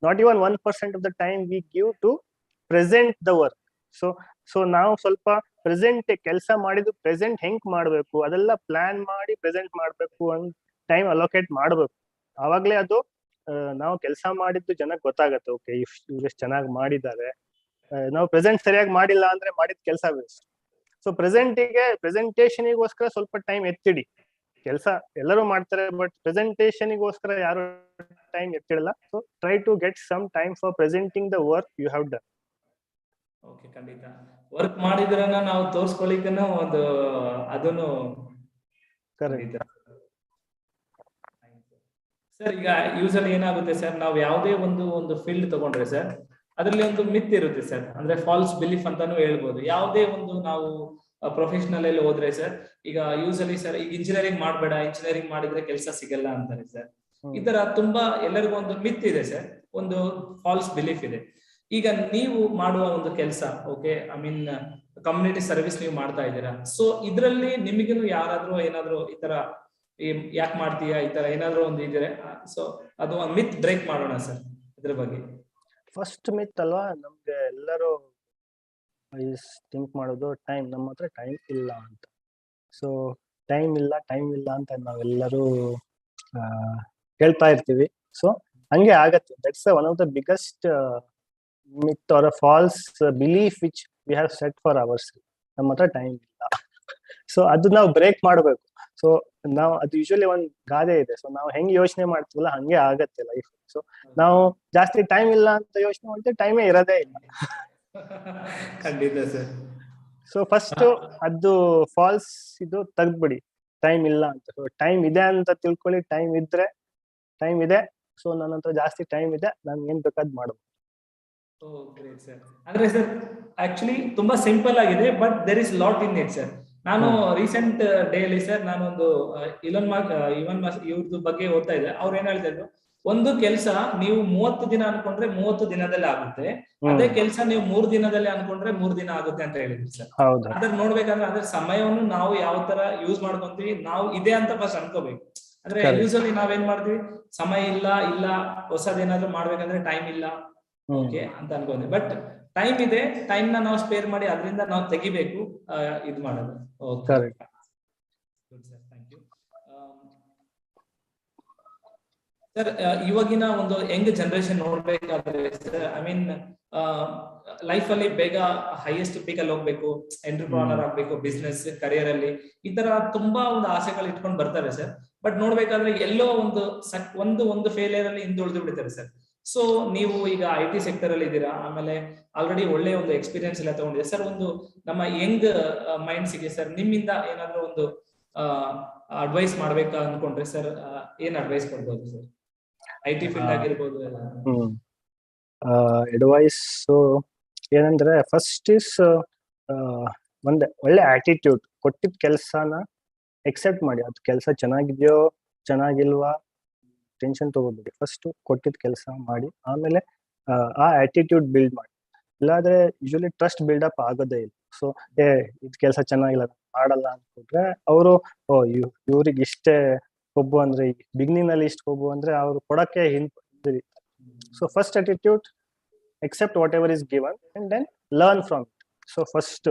Not even 1% of the time we give to present the work. So ನಾವು ಸ್ವಲ್ಪ ಕೆಲಸ ಮಾಡಿದ್ದು ಪ್ರೆಸೆಂಟ್ ಹೆಂಗ್ ಮಾಡ್ಬೇಕು ಅದೆಲ್ಲ ಪ್ಲಾನ್ ಮಾಡಿ ಪ್ರೆಸೆಂಟ್ ಮಾಡ್ಬೇಕು ಅಂತ ಟೈಮ್ ಅಲೋಕೇಟ್ ಮಾಡ್ಬೇಕು. ಆವಾಗ್ಲೇ ಅದು ನಾವು ಕೆಲಸ ಮಾಡಿದ್ದು ಜನಕ್ಕೆ ಗೊತ್ತಾಗತ್ತೆ. ಓಕೆ, ಇವ್ರು ಎಷ್ಟು ಚೆನ್ನಾಗಿ ಮಾಡಿದ್ದಾರೆ. ನಾವು ಪ್ರೆಸೆಂಟ್ ಸರಿಯಾಗಿ ಮಾಡಿಲ್ಲ ಅಂದ್ರೆ ಮಾಡಿದ ಕೆಲಸ ವೇಸ್ಟ್. ಸೊ ಪ್ರೆಸೆಂಟೇಷನ್ಗೋಸ್ಕರ ಸ್ವಲ್ಪ ಟೈಮ್ ಎತ್ತಿಡಿ. ಕೆಲಸ ಎಲ್ಲರೂ ಮಾಡ್ತಾರೆ, ಬಟ್ ಪ್ರೆಸೆಂಟೇಷನ್ಗೋಸ್ಕರ ಯಾರು ಟೈಮ್ ಎತ್ತಿಡಲ್ಲ. So try to get some time for presenting the work you have done. Okay, ಖಂಡಿತ. ವರ್ಕ್ ಮಾಡಿದ್ರನ್ನ ನಾವು ತೋರ್ಸ್ಕೊಳ್ಳಿಕ್ಕನ ಒಂದು ಅದನ್ನು ಕರೆಕ್ಟ್. ಸರ್, ಈಗ ಯೂಸಲಿ ಏನಾಗುತ್ತೆ ಸರ್, ನಾವು ಯಾವುದೇ ಒಂದು ಫೀಲ್ಡ್ ತಗೊಂಡ್ರೆ ಸರ್, ಅದರಲ್ಲಿ ಒಂದು ಮಿತ್ ಇರುತ್ತೆ ಸರ್. ಅಂದ್ರೆ ಫಾಲ್ಸ್ ಬಿಲೀಫ್ ಅಂತಾನು ಹೇಳ್ಬೋದು. ಯಾವುದೇ ಒಂದು ನಾವು ಪ್ರೊಫೆಷನಲ್ ಅಲ್ಲಿ ಹೋದ್ರೆ ಸರ್, ಈಗ ಯೂಸಲಿ ಸರ್, ಈಗ ಇಂಜಿನಿಯರಿಂಗ್ ಮಾಡ್ಬೇಡ, ಇಂಜಿನಿಯರಿಂಗ್ ಮಾಡಿದ್ರೆ ಕೆಲಸ ಸಿಗಲ್ಲ ಅಂತಾರೆ ಸರ್. ಈ ತರ ತುಂಬಾ ಎಲ್ಲರಿಗೂ ಒಂದು ಮಿತ್ ಇದೆ ಸರ್, ಒಂದು ಫಾಲ್ಸ್ ಬಿಲೀಫ್ ಇದೆ. ಈಗ ನೀವು ಮಾಡುವ ಒಂದು ಕೆಲಸ, okay, I mean community service ನೀವು ಮಾಡ್ತಾ ಇದ್ದೀರಾ. ಸೊ ಇದ್ರಲ್ಲಿ ನಿಮಗೇನು ಯಾರಾದ್ರೂ ಏನಾದ್ರು ಈ ತರ ಯಾಕೆ ಮಾಡ್ತೀಯಾ ಈ ತರ ಏನಾದ್ರು ಒಂದು ಇದ್ರೆ, ಸೊ ಅದು ಒಂದು ಮಿತ್ ಬ್ರೇಕ್ ಮಾಡೋಣ ಸರ್ ಇದ್ರ ಬಗ್ಗೆ. ಫಸ್ಟ್ ಮಿತ್ ಅಲ್ವಾ, ನಮ್ಗೆ ಎಲ್ಲರೂ ಥಿಂಕ್ ಮಾಡೋದು ನಮ್ಮ ಹತ್ರ ಟೈಮ್ ಇಲ್ಲ ಅಂತ. ಸೊ ಟೈಮ್ ಇಲ್ಲ ಅಂತ ನಾವೆಲ್ಲರೂ ಹೇಳ್ತಾ ಇರ್ತೀವಿ. ಸೊ ಹಂಗೆ ಆಗತ್ತೆ. That's one of the biggest myth or a false belief which we have set for ourselves. ನಮ್ಮ ಹತ್ರ ಟೈಮ್ ಇಲ್ಲ. ಸೊ ಅದು ನಾವು ಬ್ರೇಕ್ ಮಾಡಬೇಕು. ಸೊ ನಾವು ಅದು ಯೂಶಲಿ ಒಂದ್ ಗಾದೆ ಇದೆ, ಸೊ ನಾವು ಹೆಂಗ್ ಯೋಚನೆ ಮಾಡ್ತೀವಲ್ಲ ಹಂಗೆ ಆಗತ್ತೆ ಲೈಫ್. ಸೊ ನಾವು ಜಾಸ್ತಿ ಟೈಮ್ ಇಲ್ಲ ಅಂತ ಯೋಚನೆ ಮಾಡ್ತೀವಿ, ಟೈಮೇ ಇರೋದೇ ಇಲ್ಲ. ಖಂಡಿತ ಸರ್. ಸೊ ಫಸ್ಟ್ ಅದು ಫಾಲ್ಸ್ ಇದು ತೆಗ್ದ್ಬಿಡಿ, ಟೈಮ್ ಇಲ್ಲ ಅಂತ. ಸೊ ಟೈಮ್ ಇದೆ ಅಂತ ತಿಳ್ಕೊಳ್ಳಿ, ಟೈಮ್ ಇದೆ. ಸೊ ನನ್ನ ಹತ್ರ ಜಾಸ್ತಿ ಟೈಮ್ ಇದೆ, ನಾನು ಏನ್ ಬೇಕಾದ್ ಮಾಡ್ಬೋದು. Great sir. ಅಂದ್ರೆ ಸರ್ ಆಕ್ಚುಲಿ ತುಂಬಾ ಸಿಂಪಲ್ ಆಗಿದೆ, but there is lot in it sir. ನಾನು ರೀಸೆಂಟ್ ಡೇಲಿ ಸರ್ ನಾನೊಂದು ಇಲನ್ ಮಸ್ಕ್ ಇವ್ರದ್ದು ಬಗ್ಗೆ ಓದ್ತಾ ಇದ್ದೆ. ಅವ್ರು ಏನ್ ಹೇಳ್ತಾ ಇದ್ರು, ಒಂದು ಕೆಲಸ ನೀವು 30 ದಿನ ಅನ್ಕೊಂಡ್ರೆ 30 ದಿನದಲ್ಲಿ ಆಗುತ್ತೆ, ಅದೇ ಕೆಲಸ ನೀವು 3 ದಿನದಲ್ಲಿ ಅನ್ಕೊಂಡ್ರೆ 3 ದಿನ ಆಗುತ್ತೆ ಅಂತ ಹೇಳಿದ್ರು ಸರ್. ಅದ್ರ ನೋಡ್ಬೇಕಂದ್ರೆ ಅದ್ರ ಸಮಯವನ್ನು ನಾವು ಯಾವ ತರ ಯೂಸ್ ಮಾಡ್ಕೊಂತೀವಿ, ನಾವು ಇದೆ ಅಂತ ಫಸ್ಟ್ ಅನ್ಕೋಬೇಕು. ಅಂದ್ರೆ ಯೂಸಲಿ ನಾವೇನ್ ಮಾಡ್ತೀವಿ, ಸಮಯ ಇಲ್ಲ ಹೊಸದೇನಾದ್ರೂ ಮಾಡ್ಬೇಕಂದ್ರೆ ಟೈಮ್ ಇಲ್ಲ ಓಕೆ ಅಂತ ಅನ್ಕೊಂಡ್ವಿ. ಬಟ್ ಟೈಮ್ ಇದೆ, ಟೈಮ್ ನ ನಾವು ಸ್ಪೇರ್ ಮಾಡಿ ಅದರಿಂದ ನಾವು ತೆಗಿಬೇಕು, ಇದು ಮಾಡೋದು. Okay good sir, thank you sir. ಇವಾಗಿನ ಒಂದು ಯಂಗ್ ಜನರೇಷನ್ ನೋಡ್ಬೇಕಾದ್ರೆ ಸರ್, ಐ ಮೀನ್ ಲೈಫ್ ಅಲ್ಲಿ ಬೇಗ ಹೈಯೆಸ್ಟ್ ಪೀಕ್ ಅಲ್ಲಿ ಹೋಗ್ಬೇಕು, ಎಂಟರ್ಪ್ರನರ್ ಆಗ್ಬೇಕು, ಬಿಸ್ನೆಸ್ ಕರಿಯರ್ ಅಲ್ಲಿ ಈ ತರ ತುಂಬಾ ಒಂದು ಆಸೆಗಳು ಇಟ್ಕೊಂಡು ಬರ್ತಾರೆ ಸರ್. ಬಟ್ ನೋಡ್ಬೇಕಾದ್ರೆ ಎಲ್ಲೋ ಒಂದು ಫೇಲಿಯರ್ ಅಲ್ಲಿ ಹಿಂದುಳಿದು ಬಿಡ್ತಾರೆ ಸರ್. ಸೊ ನೀವು ಈಗ IT ಸೆಕ್ಟರ್ ಅಲ್ಲಿ ಇದ್ದೀರಾ, ಆಮೇಲೆ ಆಲ್ರೆಡಿ ಒಳ್ಳೆ ಒಂದು ಎಕ್ಸ್ಪೀರಿಯನ್ಸ್ ಎಲ್ಲ ತಗೊಂಡಿದೆ ಸರ್. ಒಂದು ನಮ್ಮ ಯಂಗ್ ಮೈಂಡ್ಸ್ಗೆ ಸರ್ ನಿಮ್ಮಿಂದ ಏನಾದ್ರು ಒಂದು ಅಡ್ವೈಸ್ ಮಾಡ್ಬೇಕಾ ಅನ್ಕೊಂಡ್ರೆ ಸರ್, ಏನ್ ಅಡ್ವೈಸ್ ಕೊಡ್ಬೋದು ಸರ್? IT ಫೀಲ್ಡ್ ಆಗಿರ್ಬೋದು. ಅಡ್ವೈಸ್ ಏನಂದ್ರೆ ಫಸ್ಟ್ ಇಸ್ ಒಂದ್ ಒಳ್ಳೆ ಆಟಿಟ್ಯೂಡ್. ಕೊಟ್ಟಿದ್ ಕೆಲ್ಸನ ಎಕ್ಸೆಪ್ಟ್ ಮಾಡಿ, ಅದು ಕೆಲಸ ಚೆನ್ನಾಗಿದ್ಯೋ ಚೆನ್ನಾಗಿಲ್ವಾ ಟೆನ್ಷನ್ ತಗೋಬೇಡಿ. ಫಸ್ಟ್ ಕೊಟ್ಟಿದ್ ಕೆಲಸ ಮಾಡಿ, ಆಮೇಲೆ ಆ ಆಟಿಟ್ಯೂಡ್ ಬಿಲ್ಡ್ ಮಾಡಿ. ಇಲ್ಲಾಂದ್ರೆ ಯೂಶಲಿ ಟ್ರಸ್ಟ್ ಬಿಲ್ಡಪ್ ಆಗೋದೇ ಇಲ್ಲ. ಸೊ ಇದ್ ಕೆಲಸ ಚೆನ್ನಾಗಿಲ್ಲ ಮಾಡಲ್ಲ ಅನ್ಕೊಂಡ್ರೆ ಅವರು ಇವ್ರಿಗೆ ಇಷ್ಟೇ ಕೊಬ್ಬು ಅಂದ್ರೆ, ಬಿಗಿನಿಂಗ್ ನಲ್ಲಿ ಇಷ್ಟ ಕೊಬ್ಬು ಅಂದ್ರೆ ಅವ್ರು ಕೊಡಕ್ಕೆ ಹಿಂದಿರಿ. So first attitude, accept whatever is given and then learn from it. So first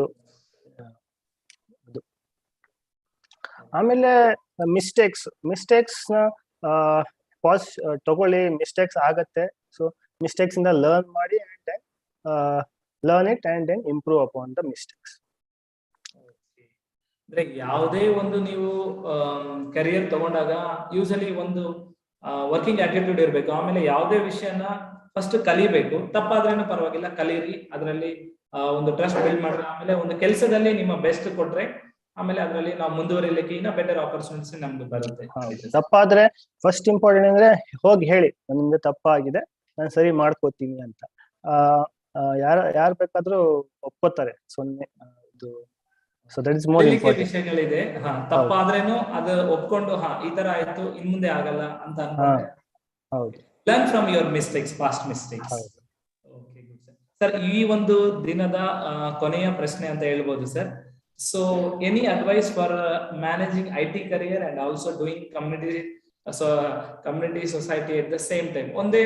ಆಮೇಲೆ ಮಿಸ್ಟೇಕ್ಸ್ ನ ತಗೊಳ್ಳಿ, ಮಿಸ್ಟೇಕ್ಸ್ ಆಗತ್ತೆ. ಸೊ ಮಿಸ್ಟೇಕ್ಸ್ ಇಂದ ಲರ್ನ್ ಮಾಡಿ and then learn it and then improve upon the mistakes. ಅಂದ್ರೆ ಯಾವುದೇ ಒಂದು ನೀವು ಕರಿಯರ್ ತಗೊಂಡಾಗ ಯೂಸಲಿ ಒಂದು ವರ್ಕಿಂಗ್ ಆಟಿಟ್ಯೂಡ್ ಇರ್ಬೇಕು. ಆಮೇಲೆ ಯಾವುದೇ ವಿಷಯನ ಫಸ್ಟ್ ಕಲಿಬೇಕು, ತಪ್ಪಾದ್ರೇನು ಪರವಾಗಿಲ್ಲ ಕಲೀರಿ, ಅದರಲ್ಲಿ ಒಂದು ಟ್ರಸ್ಟ್ ಬಿಲ್ಡ್ ಮಾಡ್ರಿ. ಆಮೇಲೆ ಒಂದು ಕೆಲಸದಲ್ಲಿ ನಿಮ್ಮ ಬೆಸ್ಟ್ ಕೊಟ್ರೆ ಆಮೇಲೆ ಅದರಲ್ಲಿ ನಾವು ಮುಂದುವರಿಲಿಕ್ಕೆ ಇನ್ನ ಬೆಟರ್ ಆಪರ್ಚುನಿಟೀಸ್ ನಮ್ಗೆ ಬರುತ್ತೆ. ತಪ್ಪಾದ್ರೆ ಫಸ್ಟ್ ಇಂಪಾರ್ಟೆಂಟ್ ಅಂದ್ರೆ ಹೋಗಿ ಹೇಳಿ, ನನ್ನಿಂದ ತಪ್ಪಾಗಿದೆ, ನಾನು ಸರಿ ಮಾಡ್ಕೋತೀನಿ ಅಂತ. ಯಾರು ಬೇಕಾದ್ರೂ ಒಪ್ಕೋತಾರೆ. So that is more important. ವಿಷಯಗಳಿದೆ, ತಪ್ಪಾದ್ರೇನು ಅದು ಒಪ್ಕೊಂಡು ಈ ತರ ಆಯ್ತು, ಇನ್ ಮುಂದೆ ಆಗಲ್ಲ ಅಂತ ಅನ್ಕೊಂಡ್ರೆ ಹೌದು, learn from your mistakes, past mistakes. Okay good sir. Sir ಈ ಒಂದು ದಿನದ ಕೊನೆಯ ಪ್ರಶ್ನೆ ಅಂತ ಹೇಳ್ಬೋದು sir. So any advice for managing IT career and also doing community society at the same time? ಒಂದೇ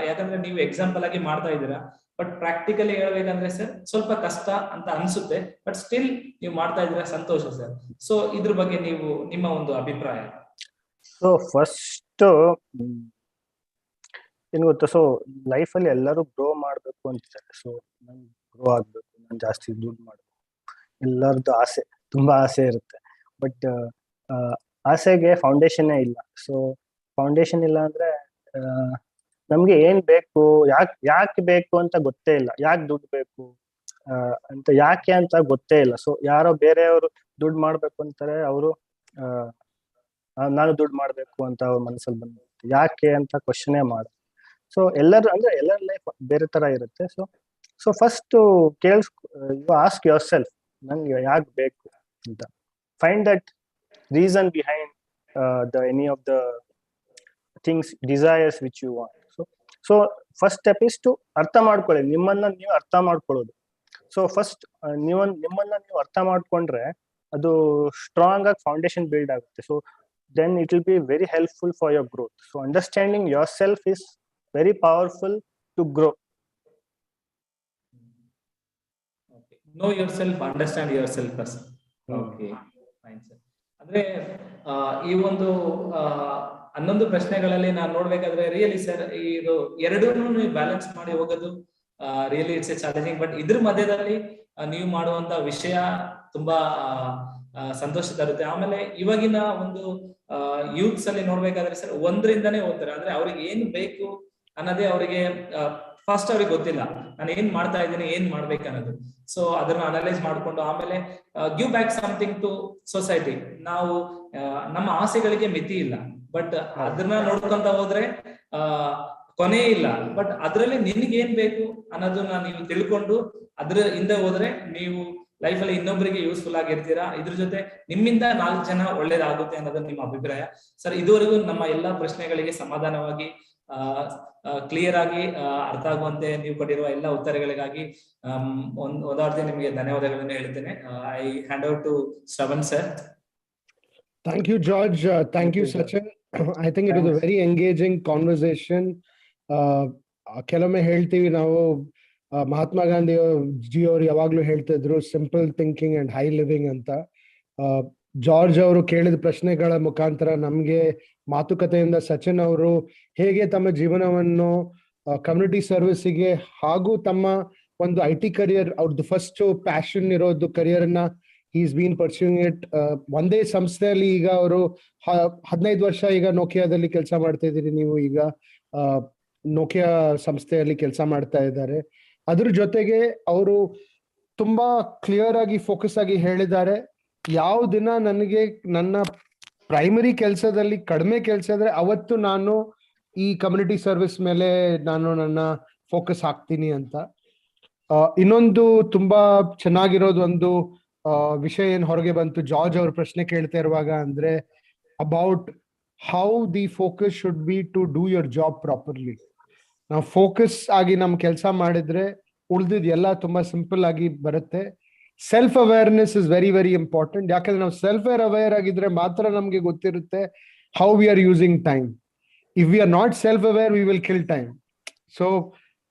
ಯಾಕಂದ್ರೆ ನೀವು ಎಕ್ಸಾಂಪಲ್ ಆಗಿ ಮಾಡ್ತಾ ಇದ್ದೀರಾ, ಬಟ್ ಪ್ರಾಕ್ಟಿಕಲಿ ಹೇಳ್ಬೇಕಂದ್ರೆ ಸರ್ ಸ್ವಲ್ಪ ಕಷ್ಟ ಅಂತ ಅನ್ಸುತ್ತೆ, ಬಟ್ ಸ್ಟಿಲ್ ನೀವು ಮಾಡ್ತಾ ಇದ್ದೀರಾ, ಸಂತೋಷ ಸರ್. ಸೊ ಇದ್ರ ಬಗ್ಗೆ ನಿಮ್ಮ ಒಂದು ಅಭಿಪ್ರಾಯ? ಸೊ ಫಸ್ಟ್ ಏನ್ ಗೊತ್ತಾ, ಸೊ ಲೈಫ್ ಅಲ್ಲಿ ಎಲ್ಲರೂ ಗ್ರೋ ಮಾಡ್ಬೇಕು ಅಂತಿದ್ದಾರೆ. ಸೊ ನನ್ ಗ್ರೋ ಆಗ್ಬೇಕು, ನಾನು ಜಾಸ್ತಿ ದುಡ್ಡು ಮಾಡ್ಬೇಕು, ಎಲ್ಲರದ್ದು ಆಸೆ, ತುಂಬಾ ಆಸೆ ಇರುತ್ತೆ. ಬಟ್ ಆಸೆಗೆ ಫೌಂಡೇಶನ್ ಇಲ್ಲ. ಸೊ ಫೌಂಡೇಶನ್ ಇಲ್ಲ ಅಂದ್ರೆ ನಮ್ಗೆ ಏನ್ ಬೇಕು, ಯಾಕೆ ಬೇಕು ಅಂತ ಗೊತ್ತೇ ಇಲ್ಲ. ಯಾಕೆ ದುಡ್ಡು ಬೇಕು ಅಂತ ಯಾಕೆ ಅಂತ ಗೊತ್ತೇ ಇಲ್ಲ. ಸೊ ಯಾರೋ ಬೇರೆಯವರು ದುಡ್ಡು ಮಾಡ್ಬೇಕು ಅಂತಾರೆ, ಅವರು ನಾನು ದುಡ್ಡು ಮಾಡ್ಬೇಕು ಅಂತ ಅವ್ರ ಮನಸ್ಸಲ್ಲಿ ಬಂದಿರುತ್ತೆ. ಯಾಕೆ ಅಂತ ಕ್ವಶನೇ ಮಾಡ. ಸೊ ಎಲ್ಲರ ಲೈಫ್ ಬೇರೆ ತರ ಇರುತ್ತೆ. So first ask yourself, ನಂಗೆ ಯಾಕೆ ಬೇಕು ಅಂತ. Find that reason behind any of the things, desires which you want. So first step is to ಅರ್ಥ ಮಾಡ್ಕೊಳ್ಳಿ, ನಿಮ್ಮನ್ನ ನೀವು ಅರ್ಥ ಮಾಡ್ಕೊಳ್ಳೋದು. ಸೊ ಫಸ್ಟ್ ನಿಮ್ಮನ್ನ ನೀವು ಅರ್ಥ ಮಾಡ್ಕೊಂಡ್ರೆ ಅದು ಸ್ಟ್ರಾಂಗ್ ಆಗಿ ಫೌಂಡೇಶನ್ ಬಿಲ್ಡ್ ಆಗುತ್ತೆ. So then it will be very helpful for your growth. So understanding yourself is very powerful to grow. Okay, know yourself, understand yourself first. Okay, fine sir. ಅಂದ್ರೆ ಈ ಒಂದು 11 ಪ್ರಶ್ನೆಗಳಲ್ಲಿ ನಾನು ನೋಡ್ಬೇಕಾದ್ರೆ ರಿಯಲಿ ಸರ್ ಇದು ಎರಡನ್ನೂ ನೀವು balance ಮಾಡಿ ಹೋಗೋದು really it's A challenging. But ಇದ್ರ ಮಧ್ಯದಲ್ಲಿ ನೀವು ಮಾಡುವಂತ ವಿಷಯ ತುಂಬಾ ಸಂತೋಷ ತರುತ್ತೆ. ಆಮೇಲೆ ಇವಾಗಿನ ಒಂದು ಯೂತ್ಸ್ ಅಲ್ಲಿ ನೋಡ್ಬೇಕಾದ್ರೆ ಸರ್ ಒಂದರಿಂದಾನೇ ಓದ್ತಾರೆ, ಅಂದ್ರೆ ಅವ್ರಿಗೆ ಏನ್ ಬೇಕು ಅನ್ನೋದೇ ಅವರಿಗೆ ಫಸ್ಟ್ ಅವ್ರಿಗೆ ಗೊತ್ತಿಲ್ಲ, ನಾನು ಏನ್ ಮಾಡ್ತಾ ಇದ್ದೀನಿ, ಏನ್ ಮಾಡ್ಬೇಕನ್ನೋದು. ಸೊ ಅದನ್ನ ಅನಲೈಸ್ ಮಾಡ್ಕೊಂಡು ಆಮೇಲೆ give back something to society. ನಾವು ನಮ್ಮ ಆಸೆಗಳಿಗೆ ಮಿತಿ ಇಲ್ಲ, ಬಟ್ ಅದನ್ನ ನೋಡ್ಕೊಂತ ಹೋದ್ರೆ ಕೊನೆ ಇಲ್ಲ. ಬಟ್ ಅದ್ರಲ್ಲಿ ನಿನ್ಗೆ ಏನ್ ಬೇಕು ಅನ್ನೋದನ್ನ ನೀವು ತಿಳ್ಕೊಂಡು ಅದ್ರ ಹಿಂದೆ ಹೋದ್ರೆ ನೀವು ಲೈಫ್ ಅಲ್ಲಿ ಇನ್ನೊಬ್ಬರಿಗೆ ಯೂಸ್ಫುಲ್ ಆಗಿರ್ತೀರಾ. ಇದ್ರ ಜೊತೆ ನಿಮ್ಮಿಂದ 4 ಜನ ಒಳ್ಳೇದಾಗುತ್ತೆ ಅನ್ನೋದು ನಿಮ್ಮ ಅಭಿಪ್ರಾಯ ಸರ್. ಇದುವರೆಗೂ ನಮ್ಮ ಎಲ್ಲಾ ಪ್ರಶ್ನೆಗಳಿಗೆ ಸಮಾಧಾನವಾಗಿ ಕ್ಲಿಯರ್ ಆಗಿ ಅರ್ಥ ಆಗುವಂತೆ ನೀವು ಕೊಟ್ಟಿರುವ ಎಲ್ಲ ಉತ್ತರಗಳಿಗಾಗಿ ಒಂದಾರ್ತಿ ನಿಮಗೆ ಧನ್ಯವಾದಗಳನ್ನು ಹೇಳ್ತೇನೆ. I hand out to Shravan sir. Thank you, George. Thank you, Sachin. I think it was a very engaging conversation. ಕೆಲವೊಮ್ಮೆ ಹೇಳ್ತೀವಿ ನಾವು, ಮಹಾತ್ಮ ಗಾಂಧಿ ಜಿ ಅವರು ಯಾವಾಗ್ಲೂ ಹೇಳ್ತಾ ಇದ್ರು simple thinking and high living ಅಂತ. ಜಾರ್ಜ್ ಅವರು ಕೇಳಿದ ಪ್ರಶ್ನೆಗಳ ಮುಖಾಂತರ ನಮ್ಗೆ ಮಾತುಕತೆಯಿಂದ ಸಚಿನ್ ಅವರು ಹೇಗೆ ತಮ್ಮ ಜೀವನವನ್ನು ಕಮ್ಯುನಿಟಿ ಸರ್ವಿಸ್ಗೆ ಹಾಗೂ ತಮ್ಮ ಒಂದು IT ಕರಿಯರ್, ಅವ್ರದ್ದು ಫಸ್ಟ್ ಪ್ಯಾಷನ್ ಇರೋದು ಕರಿಯರ್ ನ he's been pursuing it. ಒಂದೇ ಸಂಸ್ಥೆಯಲ್ಲಿ ಈಗ ಅವರು 15 ವರ್ಷ ಈಗ ನೋಕಿಯಾದಲ್ಲಿ ಕೆಲಸ ಮಾಡ್ತಾ ಇದ್ದೀರಿ ನೀವು. ಈಗ ನೋಕಿಯಾ ಸಂಸ್ಥೆಯಲ್ಲಿ ಕೆಲಸ ಮಾಡ್ತಾ ಇದ್ದಾರೆ. ಅದ್ರ ಜೊತೆಗೆ ಅವರು ತುಂಬಾ ಕ್ಲಿಯರ್ ಆಗಿ ಫೋಕಸ್ ಆಗಿ ಹೇಳಿದ್ದಾರೆ, ಯಾವ ದಿನ ನನಗೆ ನನ್ನ ಪ್ರೈಮರಿ ಕೆಲಸದಲ್ಲಿ ಕಡಿಮೆ ಕೆಲಸ ಇದ್ರೆ ಅವತ್ತು ನಾನು ಈ ಕಮ್ಯುನಿಟಿ ಸರ್ವಿಸ್ ಮೇಲೆ ನಾನು ನನ್ನ ಫೋಕಸ್ ಹಾಕ್ತೀನಿ ಅಂತ. ಇನ್ನೊಂದು ತುಂಬಾ ಚೆನ್ನಾಗಿರೋದು ಒಂದು ವಿಷಯ ಏನ್ ಹೊರಗೆ ಬಂತು ಜಾರ್ಜ್ ಅವ್ರ ಪ್ರಶ್ನೆ ಕೇಳ್ತಾ ಇರುವಾಗ, ಅಂದ್ರೆ about how the focus should be to do your job properly. ನಾವು ಫೋಕಸ್ ಆಗಿ ನಮ್ ಕೆಲಸ ಮಾಡಿದ್ರೆ ಉಳಿದಿದ್ ಎಲ್ಲ ತುಂಬಾ ಸಿಂಪಲ್ ಆಗಿ ಬರುತ್ತೆ. Self awareness is very very important. ಯಾಕಂದ್ರೆ ನಾವು ಸೆಲ್ಫ್ ಅವೇರ್ ಆಗಿದ್ರೆ ಮಾತ್ರ ನಮ್ಗೆ ಗೊತ್ತಿರುತ್ತೆ how we are using time. If we are not self aware we will kill time. So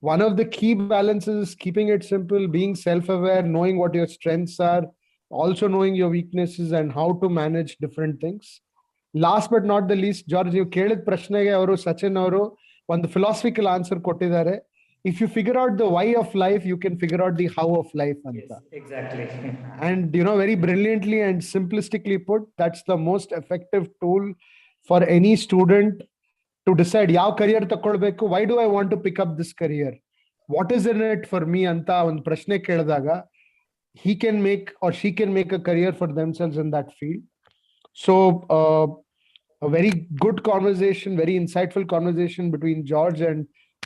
one of the key balances is keeping it simple, being self-aware, knowing what your strengths are, also knowing your weaknesses and how to manage different things. Last but not the least, George, you ಕೇಳಿದ ಪ್ರಶ್ನೆಗೆ ಅವರು ಸಚಿನ್ ಅವರು ಒಂದು philosophical answer ಕೊಟ್ಟಿದ್ದಾರೆ. If you figure out the why of life, you can figure out the how of life. Yes, exactly. And very brilliantly and simplistically put, that's the most effective tool for any student to decide ಯಾವ career ತಗೊಳ್ಬೇಕು, why do I want to pick up this career, what is in it for me ಅಂತ ಒಂದು ಪ್ರಶ್ನೆ ಕೇಳಿದಾಗ he can make or she can make a career for themselves in that field. So a very good conversation, very insightful conversation between George and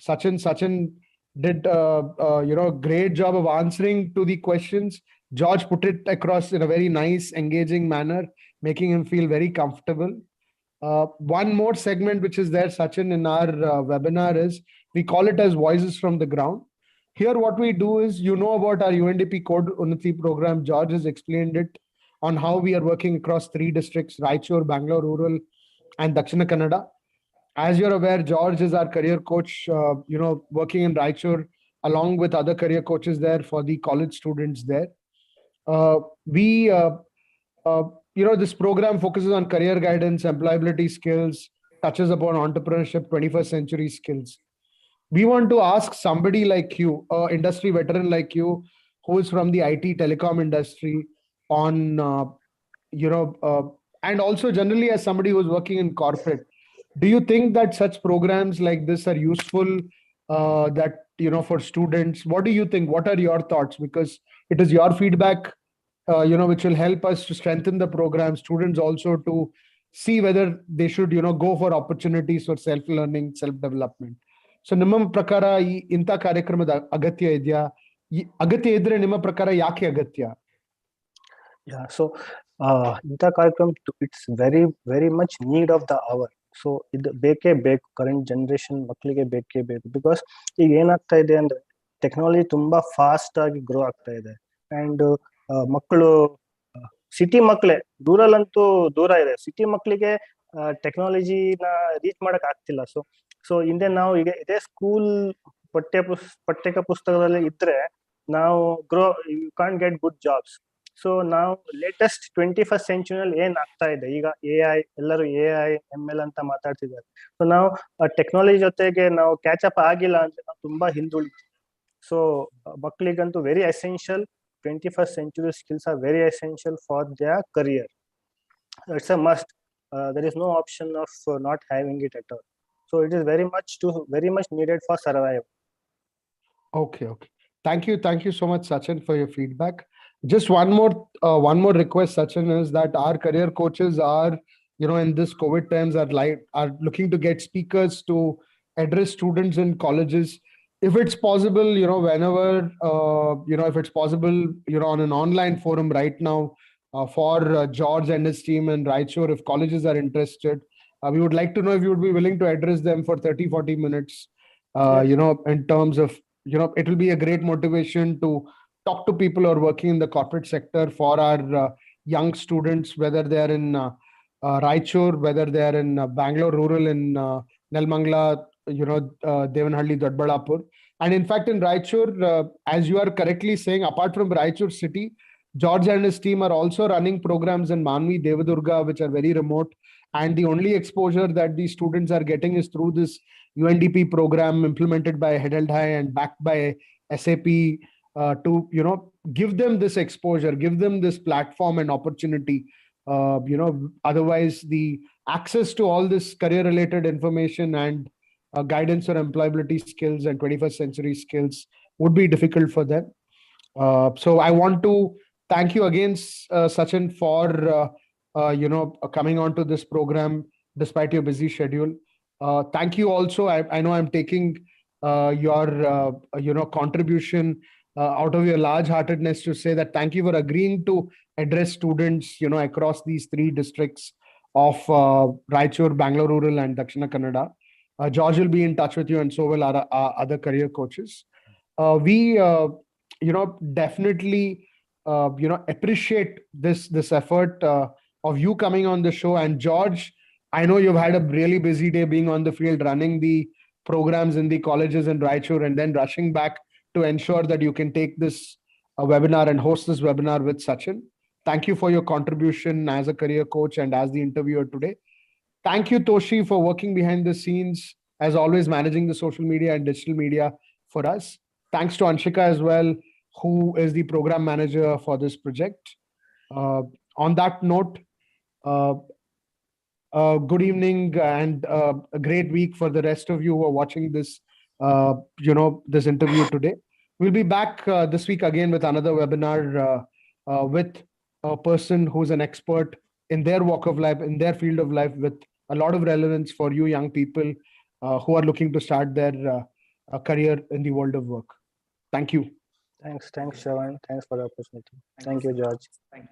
Sachin. Sachin did a great job of answering to the questions. George put it across in a very nice, engaging manner, making him feel very comfortable. One more segment which is there, Sachin, in our webinar is, we call it as Voices from the Ground. Here what we do is, about our UNDP Code Unnati program. George has explained it on how we are working across 3 districts, Raichur, Bangalore Rural and Dakshina Kannada. As you're aware, George is our career coach, working in Raichur along with other career coaches there for the college students there. This program focuses on career guidance, employability skills, touches upon entrepreneurship, 21st century skills. We want to ask somebody like you, an industry veteran like you, who is from the IT telecom industry, on, and also generally as somebody who is working in corporate, do you think that such programs like this are useful, for students? What do you think? What are your thoughts? Because it is your feedback, which will help us to strengthen the program. Students also to see whether they should, go for opportunities for self-learning, self-development. So ನಿಮ್ಮ ಪ್ರಕಾರ ಇಂಥ ಕಾರ್ಯಕ್ರಮದ ಅಗತ್ಯ ಇದೆಯಾ? ಅಗತ್ಯ ಇದ್ರೆ ನಿಮ್ಮ ಪ್ರಕಾರ ಯಾಕೆ ಅಗತ್ಯ? So ಇಂಥ ಕಾರ್ಯಕ್ರಮ, it's very very much need of the hour. So ಇದು ಬೇಕೇ ಬೇಕು, ಕರೆಂಟ್ ಜನರೇಷನ್ ಮಕ್ಕಳಿಗೆ ಬೇಕೇ ಬೇಕು. ಬಿಕಾಸ್ ಈಗ ಏನಾಗ್ತಾ ಇದೆ ಅಂದ್ರೆ ಟೆಕ್ನಾಲಜಿ ತುಂಬಾ ಫಾಸ್ಟ್ ಆಗಿ ಗ್ರೋ ಆಗ್ತಾ ಇದೆ. ಅಂಡ್ ಮಕ್ಕಳು, ಸಿಟಿ ಮಕ್ಕಳೇ, ರೂರಲ್ ಅಂತೂ ದೂರ ಇದೆ, ಸಿಟಿ ಮಕ್ಕಳಿಗೆ ಟೆಕ್ನಾಲಜಿನ ರೀಚ್ ಮಾಡಕ್ ಆಗ್ತಿಲ್ಲ. ಸೊ ಹಿಂದೆ ನಾವು ಈಗ ಇದೇ ಸ್ಕೂಲ್ ಪಠ್ಯ ಪುಸ್ತಕದಲ್ಲಿ ಇದ್ರೆ ನಾವು you can't get good jobs. So ನಾವು ಲೇಟೆಸ್ಟ್ 21st ಸೆಂಚುರಿಯಲ್ಲಿ ಏನ್ ಆಗ್ತಾ ಇದೆ ಈಗ, AI, ಎಲ್ಲರೂ AI ML ಅಂತ ಮಾತಾಡ್ತಿದ್ದಾರೆ. ಸೊ ನಾವು ಟೆಕ್ನಾಲಜಿ ಜೊತೆಗೆ ನಾವು ಕ್ಯಾಚ್ ಅಪ್ ಆಗಿಲ್ಲ ಅಂದ್ರೆ ನಾವು ತುಂಬಾ ಹಿಂದುಳಿತೀವಿ. ಸೊ ಮಕ್ಕಳಿಗಂತೂ very essential 21st century skills are very essential for their career. It's a must. There is no option of not having it at all. So it is very much needed for survival. Okay, okay. Thank you so much, Sachin, for your feedback. Just one more request, Sachin, is that our career coaches are, in this COVID times, are looking to get speakers to address students in colleges. If it's possible, whenever, if it's possible, on an online forum right now, for George and his team in Raichur, if colleges are interested, we would like to know if you would be willing to address them for 30-40 minutes, Yes. in terms of, it will be a great motivation to talk to people who are working in the corporate sector for our young students, whether they are in Raichur, whether they are in Bangalore rural, in Nelmangla, Devanhalli, Dodbalapur. And in fact, in Raichur, as you are correctly saying, apart from Raichur city, George and his team are also running programs in Manvi, Devadurga, which are very remote. And the only exposure that these students are getting is through this UNDP program implemented by Heidelberg and backed by SAP, to give them this exposure, give them this platform and opportunity. Otherwise the access to all this career related information and guidance or employability skills and 21st century skills would be difficult for them. So I want to thank you again, Sachin, for coming on to this program despite your busy schedule. Thank you also. I know I'm taking your contribution out of your large-heartedness to say that thank you for agreeing to address students across these 3 districts of Raichur, Bangalore Rural, and Dakshina Kannada. George will be in touch with you, and so will our other career coaches. We definitely appreciate this effort of you coming on the show. And George, I know you've had a really busy day being on the field, running the programs in the colleges in Raichur, and then rushing back to ensure that you can take this webinar and host this webinar with Sachin. Thank you for your contribution as a career coach and as the interviewer today. Thank you, Toshi, for working behind the scenes, as always, managing the social media and digital media for us. Thanks to Anshika as well, who is the program manager for this project. On that note, good evening and a great week for the rest of you who are watching this, this interview today. We'll be back this week again with another webinar with a person who's an expert in their walk of life, in their field of life, with a lot of relevance for you young people who are looking to start their career in the world of work. Thank you. Thanks, Shravan. Thanks for the opportunity. Thank you, George. Thank you.